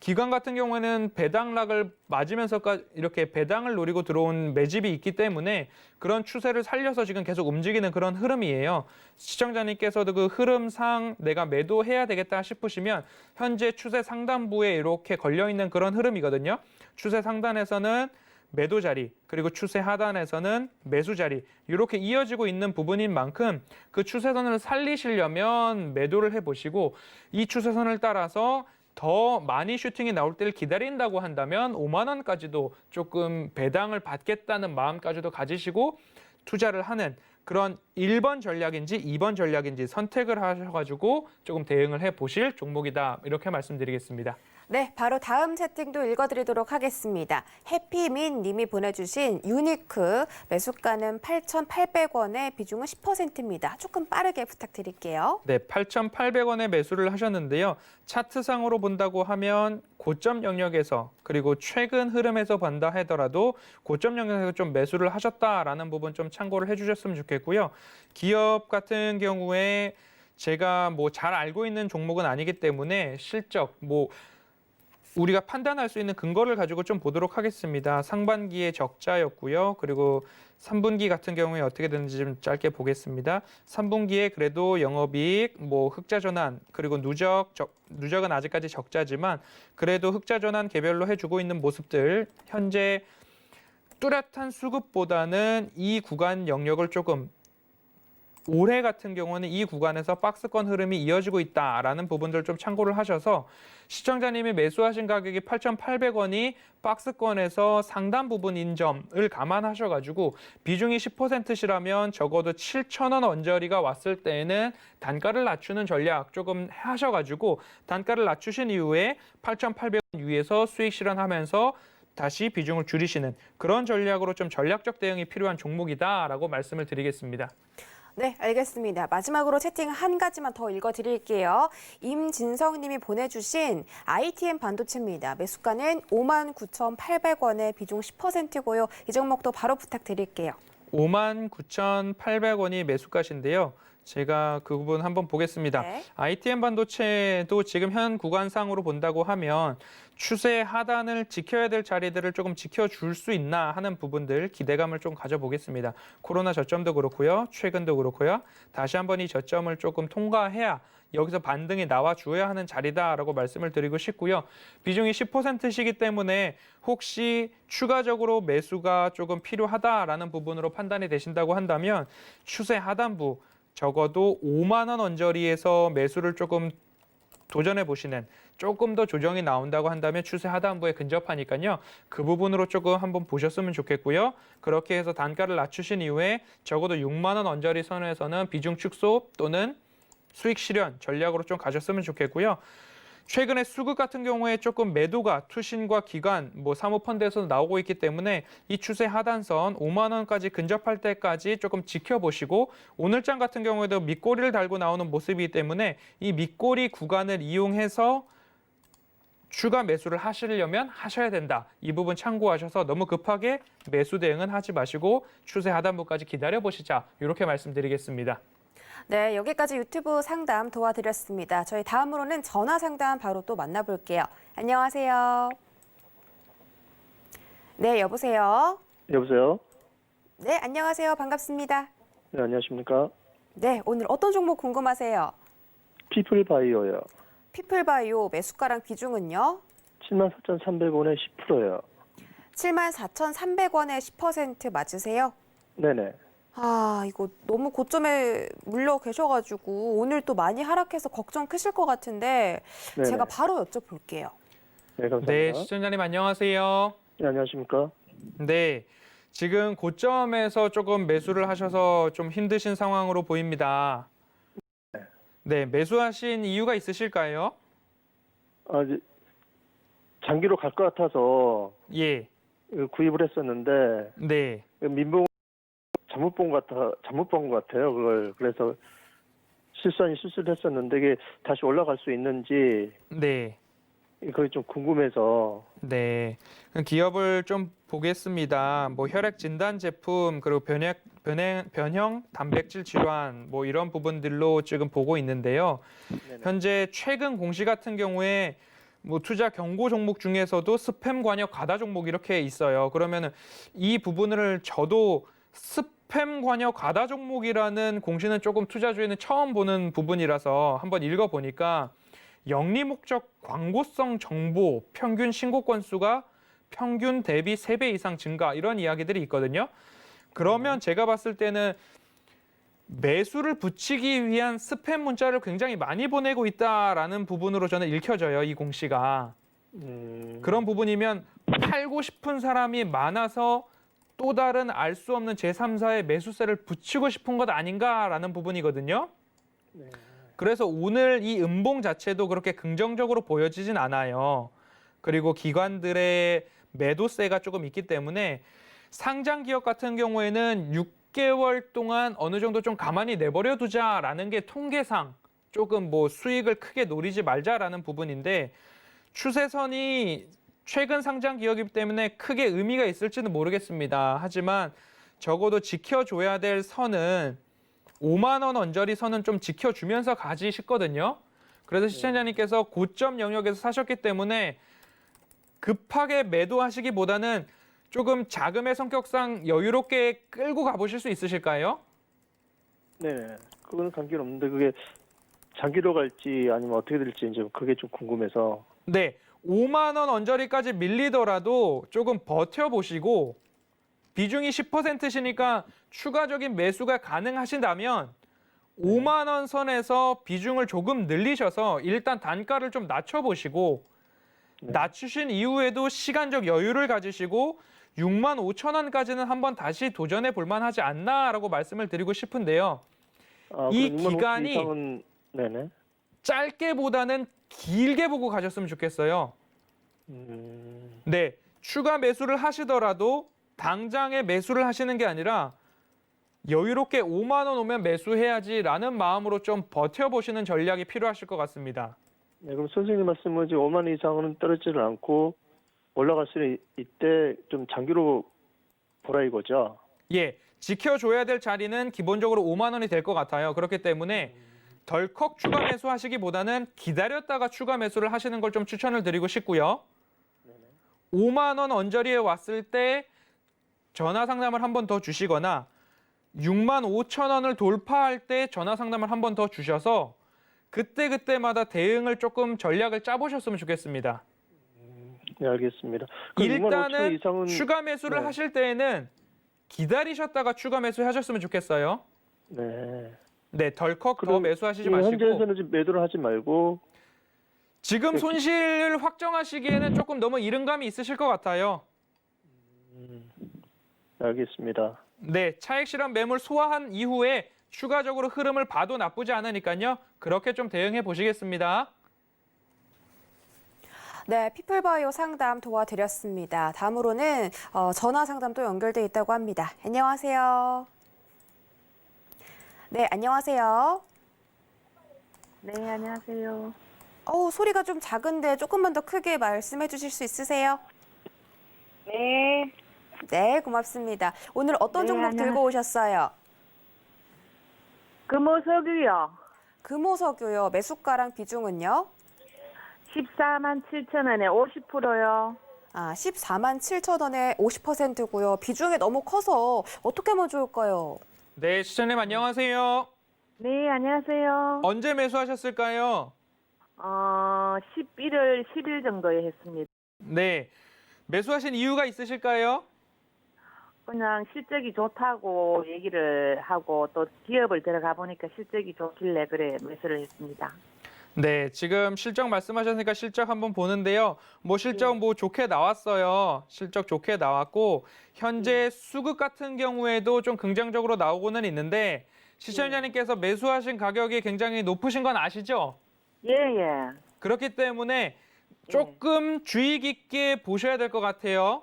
기관 같은 경우에는 배당락을 맞으면서까지 이렇게 배당을 노리고 들어온 매집이 있기 때문에 그런 추세를 살려서 지금 계속 움직이는 그런 흐름이에요. 시청자님께서도 그 흐름상 내가 매도해야 되겠다 싶으시면 현재 추세 상단부에 이렇게 걸려있는 그런 흐름이거든요. 추세 상단에서는 매도 자리, 그리고 추세 하단에서는 매수 자리 이렇게 이어지고 있는 부분인 만큼 그 추세선을 살리시려면 매도를 해보시고 이 추세선을 따라서 더 많이 슈팅이 나올 때를 기다린다고 한다면 5만 원까지도 조금 배당을 받겠다는 마음까지도 가지시고 투자를 하는 그런 1번 전략인지 2번 전략인지 선택을 하셔가지고 조금 대응을 해보실 종목이다. 이렇게 말씀드리겠습니다. 네, 바로 다음 채팅도 읽어드리도록 하겠습니다. 해피민 님이 보내주신 유니크 매수가는 8,800원에 비중은 10%입니다. 조금 빠르게 부탁드릴게요. 네, 8,800원에 매수를 하셨는데요. 차트상으로 본다고 하면 고점 영역에서 그리고 최근 흐름에서 본다 하더라도 고점 영역에서 좀 매수를 하셨다라는 부분 좀 참고를 해주셨으면 좋겠고요. 기업 같은 경우에 제가 뭐 잘 알고 있는 종목은 아니기 때문에 실적 뭐 우리가 판단할 수 있는 근거를 가지고 좀 보도록 하겠습니다. 상반기에 적자였고요. 그리고 3분기 같은 경우에 어떻게 되는지 좀 짧게 보겠습니다. 3분기에 그래도 영업이익, 뭐 흑자 전환, 그리고 누적은 아직까지 적자지만 그래도 흑자 전환 개별로 해주고 있는 모습들 현재 뚜렷한 수급보다는 이 구간 영역을 조금 올해 같은 경우는 이 구간에서 박스권 흐름이 이어지고 있다라는 부분들 좀 참고를 하셔서 시청자님이 매수하신 가격이 8,800원이 박스권에서 상단 부분인 점을 감안하셔가지고 비중이 10%시라면 적어도 7,000원 언저리가 왔을 때에는 단가를 낮추는 전략 조금 하셔가지고 단가를 낮추신 이후에 8,800원 위에서 수익 실현하면서 다시 비중을 줄이시는 그런 전략으로 좀 전략적 대응이 필요한 종목이다라고 말씀을 드리겠습니다. 네, 알겠습니다. 마지막으로 채팅 한 가지만 더 읽어드릴게요. 임진성 님이 보내주신 ITM 반도체입니다. 매수가는 59,800원에 비중 10%고요. 이 종목도 바로 부탁드릴게요. 59,800원이 매수가신데요. 제가 그 부분 한번 보겠습니다. 네. ITM 반도체도 지금 현 구간상으로 본다고 하면 추세 하단을 지켜야 될 자리들을 조금 지켜줄 수 있나 하는 부분들 기대감을 좀 가져보겠습니다. 코로나 저점도 그렇고요. 최근도 그렇고요. 다시 한번 이 저점을 조금 통과해야 여기서 반등이 나와줘야 하는 자리다라고 말씀을 드리고 싶고요. 비중이 10%시기 때문에 혹시 추가적으로 매수가 조금 필요하다라는 부분으로 판단이 되신다고 한다면 추세 하단부 적어도 5만 원 언저리에서 매수를 조금 도전해 보시는 조금 더 조정이 나온다고 한다면 추세 하단부에 근접하니까요. 그 부분으로 조금 한번 보셨으면 좋겠고요. 그렇게 해서 단가를 낮추신 이후에 적어도 6만 원 언저리 선에서는 비중 축소 또는 수익 실현 전략으로 좀 가셨으면 좋겠고요. 최근에 수급 같은 경우에 조금 매도가 투신과 기관, 뭐 사모펀드에서 나오고 있기 때문에 이 추세 하단선 5만 원까지 근접할 때까지 조금 지켜보시고 오늘장 같은 경우에도 밑꼬리를 달고 나오는 모습이기 때문에 이 밑꼬리 구간을 이용해서 추가 매수를 하시려면 하셔야 된다. 이 부분 참고하셔서 너무 급하게 매수 대응은 하지 마시고 추세 하단부까지 기다려보시자. 이렇게 말씀드리겠습니다. 네, 여기까지 유튜브 상담 도와드렸습니다. 저희 다음으로는 전화 상담 바로 또 만나볼게요. 안녕하세요. 네, 여보세요. 여보세요? 네, 안녕하세요. 반갑습니다. 네, 안녕하십니까? 네, 오늘 어떤 종목 궁금하세요? 피플바이오요. 피플바이오 매수가랑 비중은요? 74,300원에 10%요. 74,300원에 10% 맞으세요? 네네. 아, 이거 너무 고점에 물려 계셔가지고 오늘 또 많이 하락해서 걱정 크실 것 같은데 네네. 제가 바로 여쭤볼게요. 네, 감사합니다. 네, 시청자님 안녕하세요. 네, 안녕하십니까? 네, 지금 고점에서 조금 매수를 하셔서 좀 힘드신 상황으로 보입니다. 네, 매수하신 이유가 있으실까요? 아, 이제 장기로 갈 것 같아서 예, 구입을 했었는데 네, 민봉 잘못 본 것 같아요. 그걸 그래서 실수를 했었는데 이게 다시 올라갈 수 있는지 네. 그게 좀 궁금해서. 네, 그럼 기업을 좀 보겠습니다. 뭐 혈액 진단 제품 그리고 변형 단백질 질환 뭐 이런 부분들로 지금 보고 있는데요. 네네. 현재 최근 공시 같은 경우에 뭐 투자 경고 종목 중에서도 스팸 관여 과다 종목 이렇게 있어요. 그러면은 이 부분을 저도 스팸 관여 과다 종목이라는 공시는 조금 투자주에는 처음 보는 부분이라서 한번 읽어보니까 영리 목적 광고성 정보 평균 신고 건수가 평균 대비 3배 이상 증가 이런 이야기들이 있거든요. 그러면 제가 봤을 때는 매수를 붙이기 위한 스팸 문자를 굉장히 많이 보내고 있다라는 부분으로 저는 읽혀져요. 이 공시가. 그런 부분이면 팔고 싶은 사람이 많아서 또 다른 알 수 없는 제3사의 매수세를 붙이고 싶은 것 아닌가라는 부분이거든요. 네. 그래서 오늘 이 음봉 자체도 그렇게 긍정적으로 보여지진 않아요. 그리고 기관들의 매도세가 조금 있기 때문에 상장 기업 같은 경우에는 6개월 동안 어느 정도 좀 가만히 내버려 두자라는 게 통계상 조금 뭐 수익을 크게 노리지 말자라는 부분인데 추세선이 최근 상장 기업이기 때문에 크게 의미가 있을지는 모르겠습니다. 하지만 적어도 지켜줘야 될 선은 5만 원 언저리 선은 좀 지켜주면서 가지 싶거든요. 그래서 시청자님께서 고점 영역에서 사셨기 때문에 급하게 매도하시기보다는 조금 자금의 성격상 여유롭게 끌고 가보실 수 있으실까요? 네, 그거는 관계는 없는데 그게 장기로 갈지 아니면 어떻게 될지 이제 그게 좀 궁금해서. 네, 5만 원 언저리까지 밀리더라도 조금 버텨보시고 비중이 10%시니까 추가적인 매수가 가능하신다면 5만 원 선에서 비중을 조금 늘리셔서 일단 단가를 좀 낮춰보시고 낮추신 이후에도 시간적 여유를 가지시고 6만 5천 원까지는 한번 다시 도전해 볼 만하지 않나라고 말씀을 드리고 싶은데요. 이 그럼 6만 5천 기간이 이상은 네네. 짧게보다는 길게 보고 가셨으면 좋겠어요. 네, 추가 매수를 하시더라도 당장에 매수를 하시는 게 아니라 여유롭게 5만 원 오면 매수해야지라는 마음으로 좀 버텨보시는 전략이 필요하실 것 같습니다. 네, 그럼 선생님 말씀은 이제 5만 원 이상은 떨어지지 않고 올라갈 수 있때 좀 장기로 보라 이거죠. 예, 지켜줘야 될 자리는 기본적으로 5만 원이 될 것 같아요. 그렇기 때문에 덜컥 추가 매수하시기보다는 기다렸다가 추가 매수를 하시는 걸 좀 추천을 드리고 싶고요. 5만 원 언저리에 왔을 때 전화 상담을 한 번 더 주시거나 6만 5천 원을 돌파할 때 전화 상담을 한 번 더 주셔서 그때마다 대응을 조금 전략을 짜보셨으면 좋겠습니다. 네, 알겠습니다. 그럼 6만 5천 일단은 이상은 추가 매수를 네. 하실 때에는 기다리셨다가 추가 매수하셨으면 좋겠어요. 네. 네, 덜컥 더 그럼 매수하시지 지금 마시고 현재에서는 지금 매도를 하지 말고. 지금 네. 손실을 확정하시기에는 조금 너무 이른 감이 있으실 것 같아요. 알겠습니다. 네, 차익 실현 매물 소화한 이후에 추가적으로 흐름을 봐도 나쁘지 않으니까요. 그렇게 좀 대응해 보시겠습니다. 네, 피플바이오 상담 도와드렸습니다. 다음으로는 전화 상담도 연결돼 있다고 합니다. 안녕하세요. 네, 안녕하세요. 네, 안녕하세요. 소리가 좀 작은데 조금만 더 크게 말씀해 주실 수 있으세요? 네. 네, 고맙습니다. 오늘 어떤 네, 종목 안녕하세요. 들고 오셨어요? 금호석유요. 금호석유요. 매수가랑 비중은요? 14만 7천 원에 50%요. 14만 7천 원에 50%고요. 비중이 너무 커서 어떻게 하면 좋을까요? 네, 시청자님 안녕하세요. 네, 안녕하세요. 언제 매수하셨을까요? 11월 10일 정도에 했습니다. 네, 매수하신 이유가 있으실까요? 그냥 실적이 좋다고 얘기를 하고 또 기업을 들어가 보니까 실적이 좋길래 그래 매수를 했습니다. 네, 지금 실적 말씀하셨으니까 실적 한번 보는데요. 뭐 실적 뭐 좋게 나왔어요. 실적 좋게 나왔고 현재 수급 같은 경우에도 좀 긍정적으로 나오고는 있는데 시청자님께서 매수하신 가격이 굉장히 높으신 건 아시죠? 예, 예. 그렇기 때문에 조금 주의 깊게 보셔야 될 것 같아요.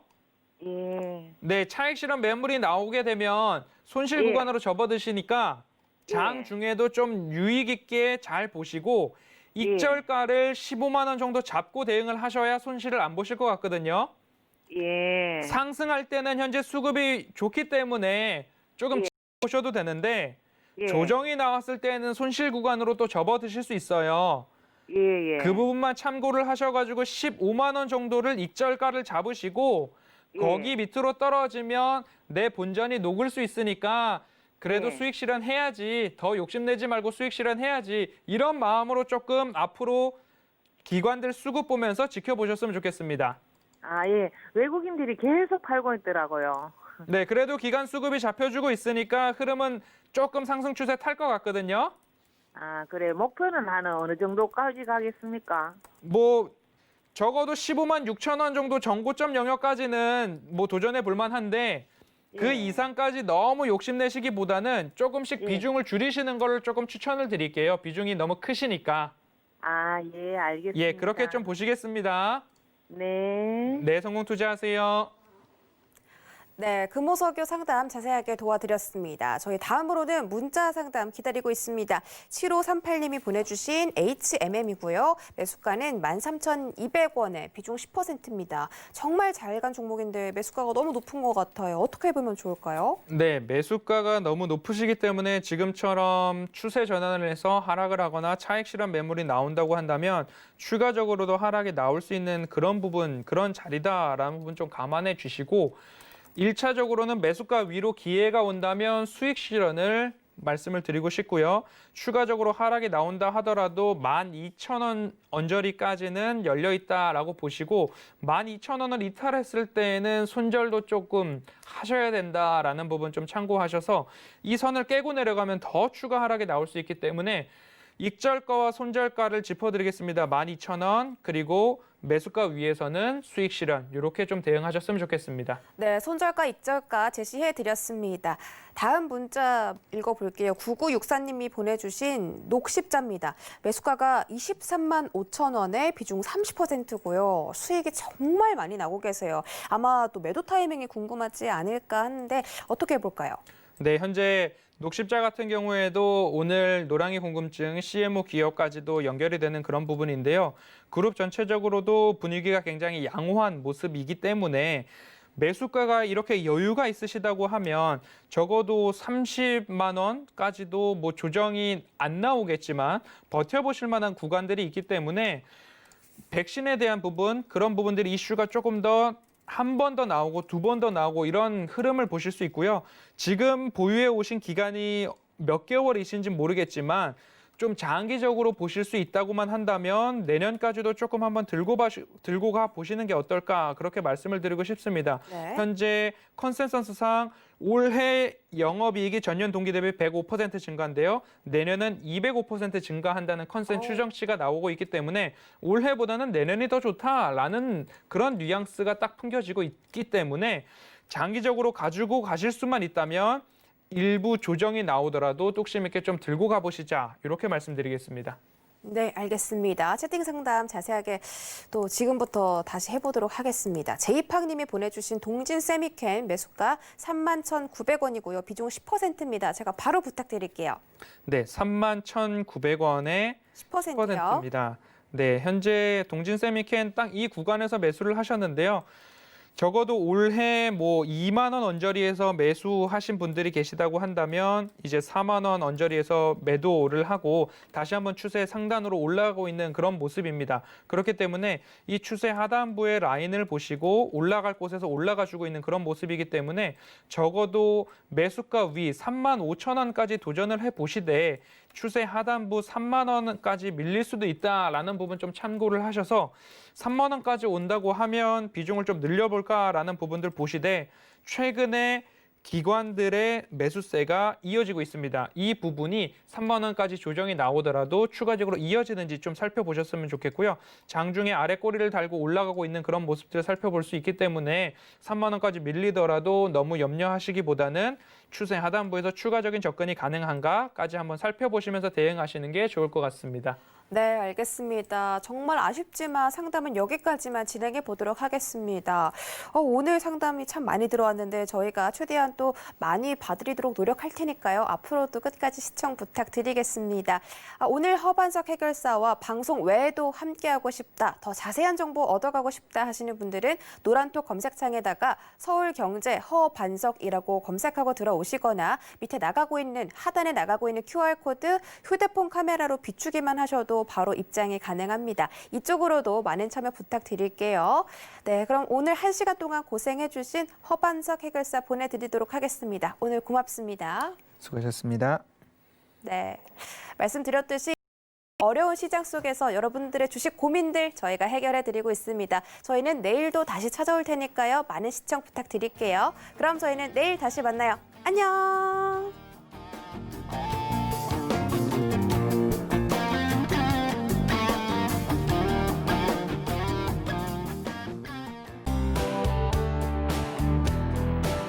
예. 네, 차익 실현 매물이 나오게 되면 손실 예. 구간으로 접어드시니까 장 예. 중에도 좀 유의 깊게 잘 보시고 익절가를 15만 원 정도 잡고 대응을 하셔야 손실을 안 보실 것 같거든요. 예. 상승할 때는 현재 수급이 좋기 때문에 조금 보셔도 되는데 예. 조정이 나왔을 때는 손실 구간으로 또 접어드실 수 있어요. 예, 예. 그 부분만 참고를 하셔가지고 15만 원 정도를 익절가를 잡으시고 예. 거기 밑으로 떨어지면 내 본전이 녹을 수 있으니까 그래도 예. 수익 실현해야지, 더 욕심내지 말고 수익 실현해야지, 이런 마음으로 조금 앞으로 기관들 수급 보면서 지켜보셨으면 좋겠습니다. 아, 예. 외국인들이 계속 팔고 있더라고요. 네, 그래도 기관 수급이 잡혀주고 있으니까 흐름은 조금 상승 추세 탈 것 같거든요. 아, 그래. 목표는 한 어느 정도까지 가겠습니까? 뭐 적어도 15만 6천 원 정도 정고점 영역까지는 뭐 도전해 볼 만한데 그 예. 이상까지 너무 욕심내시기보다는 조금씩 예. 비중을 줄이시는 걸 조금 추천을 드릴게요. 비중이 너무 크시니까. 아, 예, 알겠습니다. 예, 그렇게 좀 보시겠습니다. 네. 네, 성공 투자하세요. 네, 금호석유 상담 자세하게 도와드렸습니다. 저희 다음으로는 문자 상담 기다리고 있습니다. 7538님이 보내주신 HMM이고요. 매수가는 13,200원에 비중 10%입니다. 정말 잘 간 종목인데 매수가가 너무 높은 것 같아요. 어떻게 보면 좋을까요? 네, 매수가가 너무 높으시기 때문에 지금처럼 추세 전환을 해서 하락을 하거나 차익 실현 매물이 나온다고 한다면 추가적으로도 하락이 나올 수 있는 그런 부분, 그런 자리다라는 부분 좀 감안해 주시고 1차적으로는 매수가 위로 기회가 온다면 수익 실현을 말씀을 드리고 싶고요. 추가적으로 하락이 나온다 하더라도 12,000원 언저리까지는 열려있다라고 보시고 12,000원을 이탈했을 때에는 손절도 조금 하셔야 된다라는 부분 좀 참고하셔서 이 선을 깨고 내려가면 더 추가 하락이 나올 수 있기 때문에 익절가와 손절가를 짚어드리겠습니다. 12,000원 그리고 매수가 위에서는 수익 실현 이렇게 좀 대응하셨으면 좋겠습니다. 네, 손절가, 익절가 제시해드렸습니다. 다음 문자 읽어볼게요. 9964님이 보내주신 녹십자입니다. 매수가가 23만 5천 원에 비중 30%고요. 수익이 정말 많이 나고 계세요. 아마 또 매도 타이밍이 궁금하지 않을까 하는데 어떻게 해볼까요? 네, 현재 녹십자 같은 경우에도 오늘 노랑이 궁금증, CMO 기업까지도 연결이 되는 그런 부분인데요. 그룹 전체적으로도 분위기가 굉장히 양호한 모습이기 때문에 매수가가 이렇게 여유가 있으시다고 하면 적어도 30만 원까지도 뭐 조정이 안 나오겠지만 버텨보실 만한 구간들이 있기 때문에 백신에 대한 부분, 그런 부분들이 이슈가 조금 더 한 번 더 나오고 두 번 더 나오고 이런 흐름을 보실 수 있고요. 지금 보유해 오신 기간이 몇 개월이신지 모르겠지만 좀 장기적으로 보실 수 있다고만 한다면 내년까지도 조금 한번 들고 가 보시는 게 어떨까 그렇게 말씀을 드리고 싶습니다. 네. 현재 컨센서스상 올해 영업이익이 전년 동기 대비 105% 증가인데요. 내년은 205% 증가한다는 컨센 추정치가 나오고 있기 때문에 올해보다는 내년이 더 좋다라는 그런 뉘앙스가 딱 풍겨지고 있기 때문에 장기적으로 가지고 가실 수만 있다면 일부 조정이 나오더라도 뚝심 있게 좀 들고 가보시자 이렇게 말씀드리겠습니다. 네, 알겠습니다. 채팅 상담 자세하게 또 지금부터 다시 해보도록 하겠습니다. 제이팡님이 보내주신 동진 세미캔 매수가 31,900원이고요. 비중 10%입니다. 제가 바로 부탁드릴게요. 네, 31,900원에 10%요. 10%입니다. 네, 현재 동진 세미캔 딱 이 구간에서 매수를 하셨는데요. 적어도 올해 뭐 2만 원 언저리에서 매수하신 분들이 계시다고 한다면 이제 4만 원 언저리에서 매도를 하고 다시 한번 추세 상단으로 올라가고 있는 그런 모습입니다. 그렇기 때문에 이 추세 하단부의 라인을 보시고 올라갈 곳에서 올라가 주고 있는 그런 모습이기 때문에 적어도 매수가 위 3만 5천 원까지 도전을 해보시되 추세 하단부 3만 원까지 밀릴 수도 있다라는 부분 좀 참고를 하셔서 3만 원까지 온다고 하면 비중을 좀 늘려볼까라는 부분들 보시되 최근에 기관들의 매수세가 이어지고 있습니다. 이 부분이 3만 원까지 조정이 나오더라도 추가적으로 이어지는지 좀 살펴보셨으면 좋겠고요. 장중에 아래 꼬리를 달고 올라가고 있는 그런 모습들을 살펴볼 수 있기 때문에 3만 원까지 밀리더라도 너무 염려하시기보다는 추세 하단부에서 추가적인 접근이 가능한가까지 한번 살펴보시면서 대응하시는 게 좋을 것 같습니다. 네, 알겠습니다. 정말 아쉽지만 상담은 여기까지만 진행해 보도록 하겠습니다. 오늘 상담이 참 많이 들어왔는데 저희가 최대한 또 많이 봐드리도록 노력할 테니까요. 앞으로도 끝까지 시청 부탁드리겠습니다. 오늘 허반석 해결사와 방송 외에도 함께하고 싶다, 더 자세한 정보 얻어가고 싶다 하시는 분들은 노란톡 검색창에다가 서울경제 허반석이라고 검색하고 들어오시거나 밑에 하단에 나가고 있는 QR코드 휴대폰 카메라로 비추기만 하셔도 바로 입장이 가능합니다. 이쪽으로도 많은 참여 부탁드릴게요. 네, 그럼 오늘 1시간 동안 고생해주신 허반석 해결사 보내드리도록 하겠습니다. 오늘 고맙습니다. 수고하셨습니다. 네, 말씀드렸듯이 어려운 시장 속에서 여러분들의 주식 고민들 저희가 해결해드리고 있습니다. 저희는 내일도 다시 찾아올 테니까요. 많은 시청 부탁드릴게요. 그럼 저희는 내일 다시 만나요. 안녕!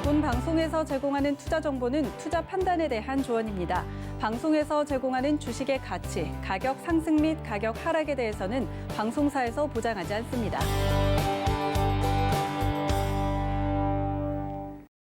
본 방송에서 제공하는 투자 정보는 투자 판단에 대한 조언입니다. 방송에서 제공하는 주식의 가치, 가격 상승 및 가격 하락에 대해서는 방송사에서 보장하지 않습니다.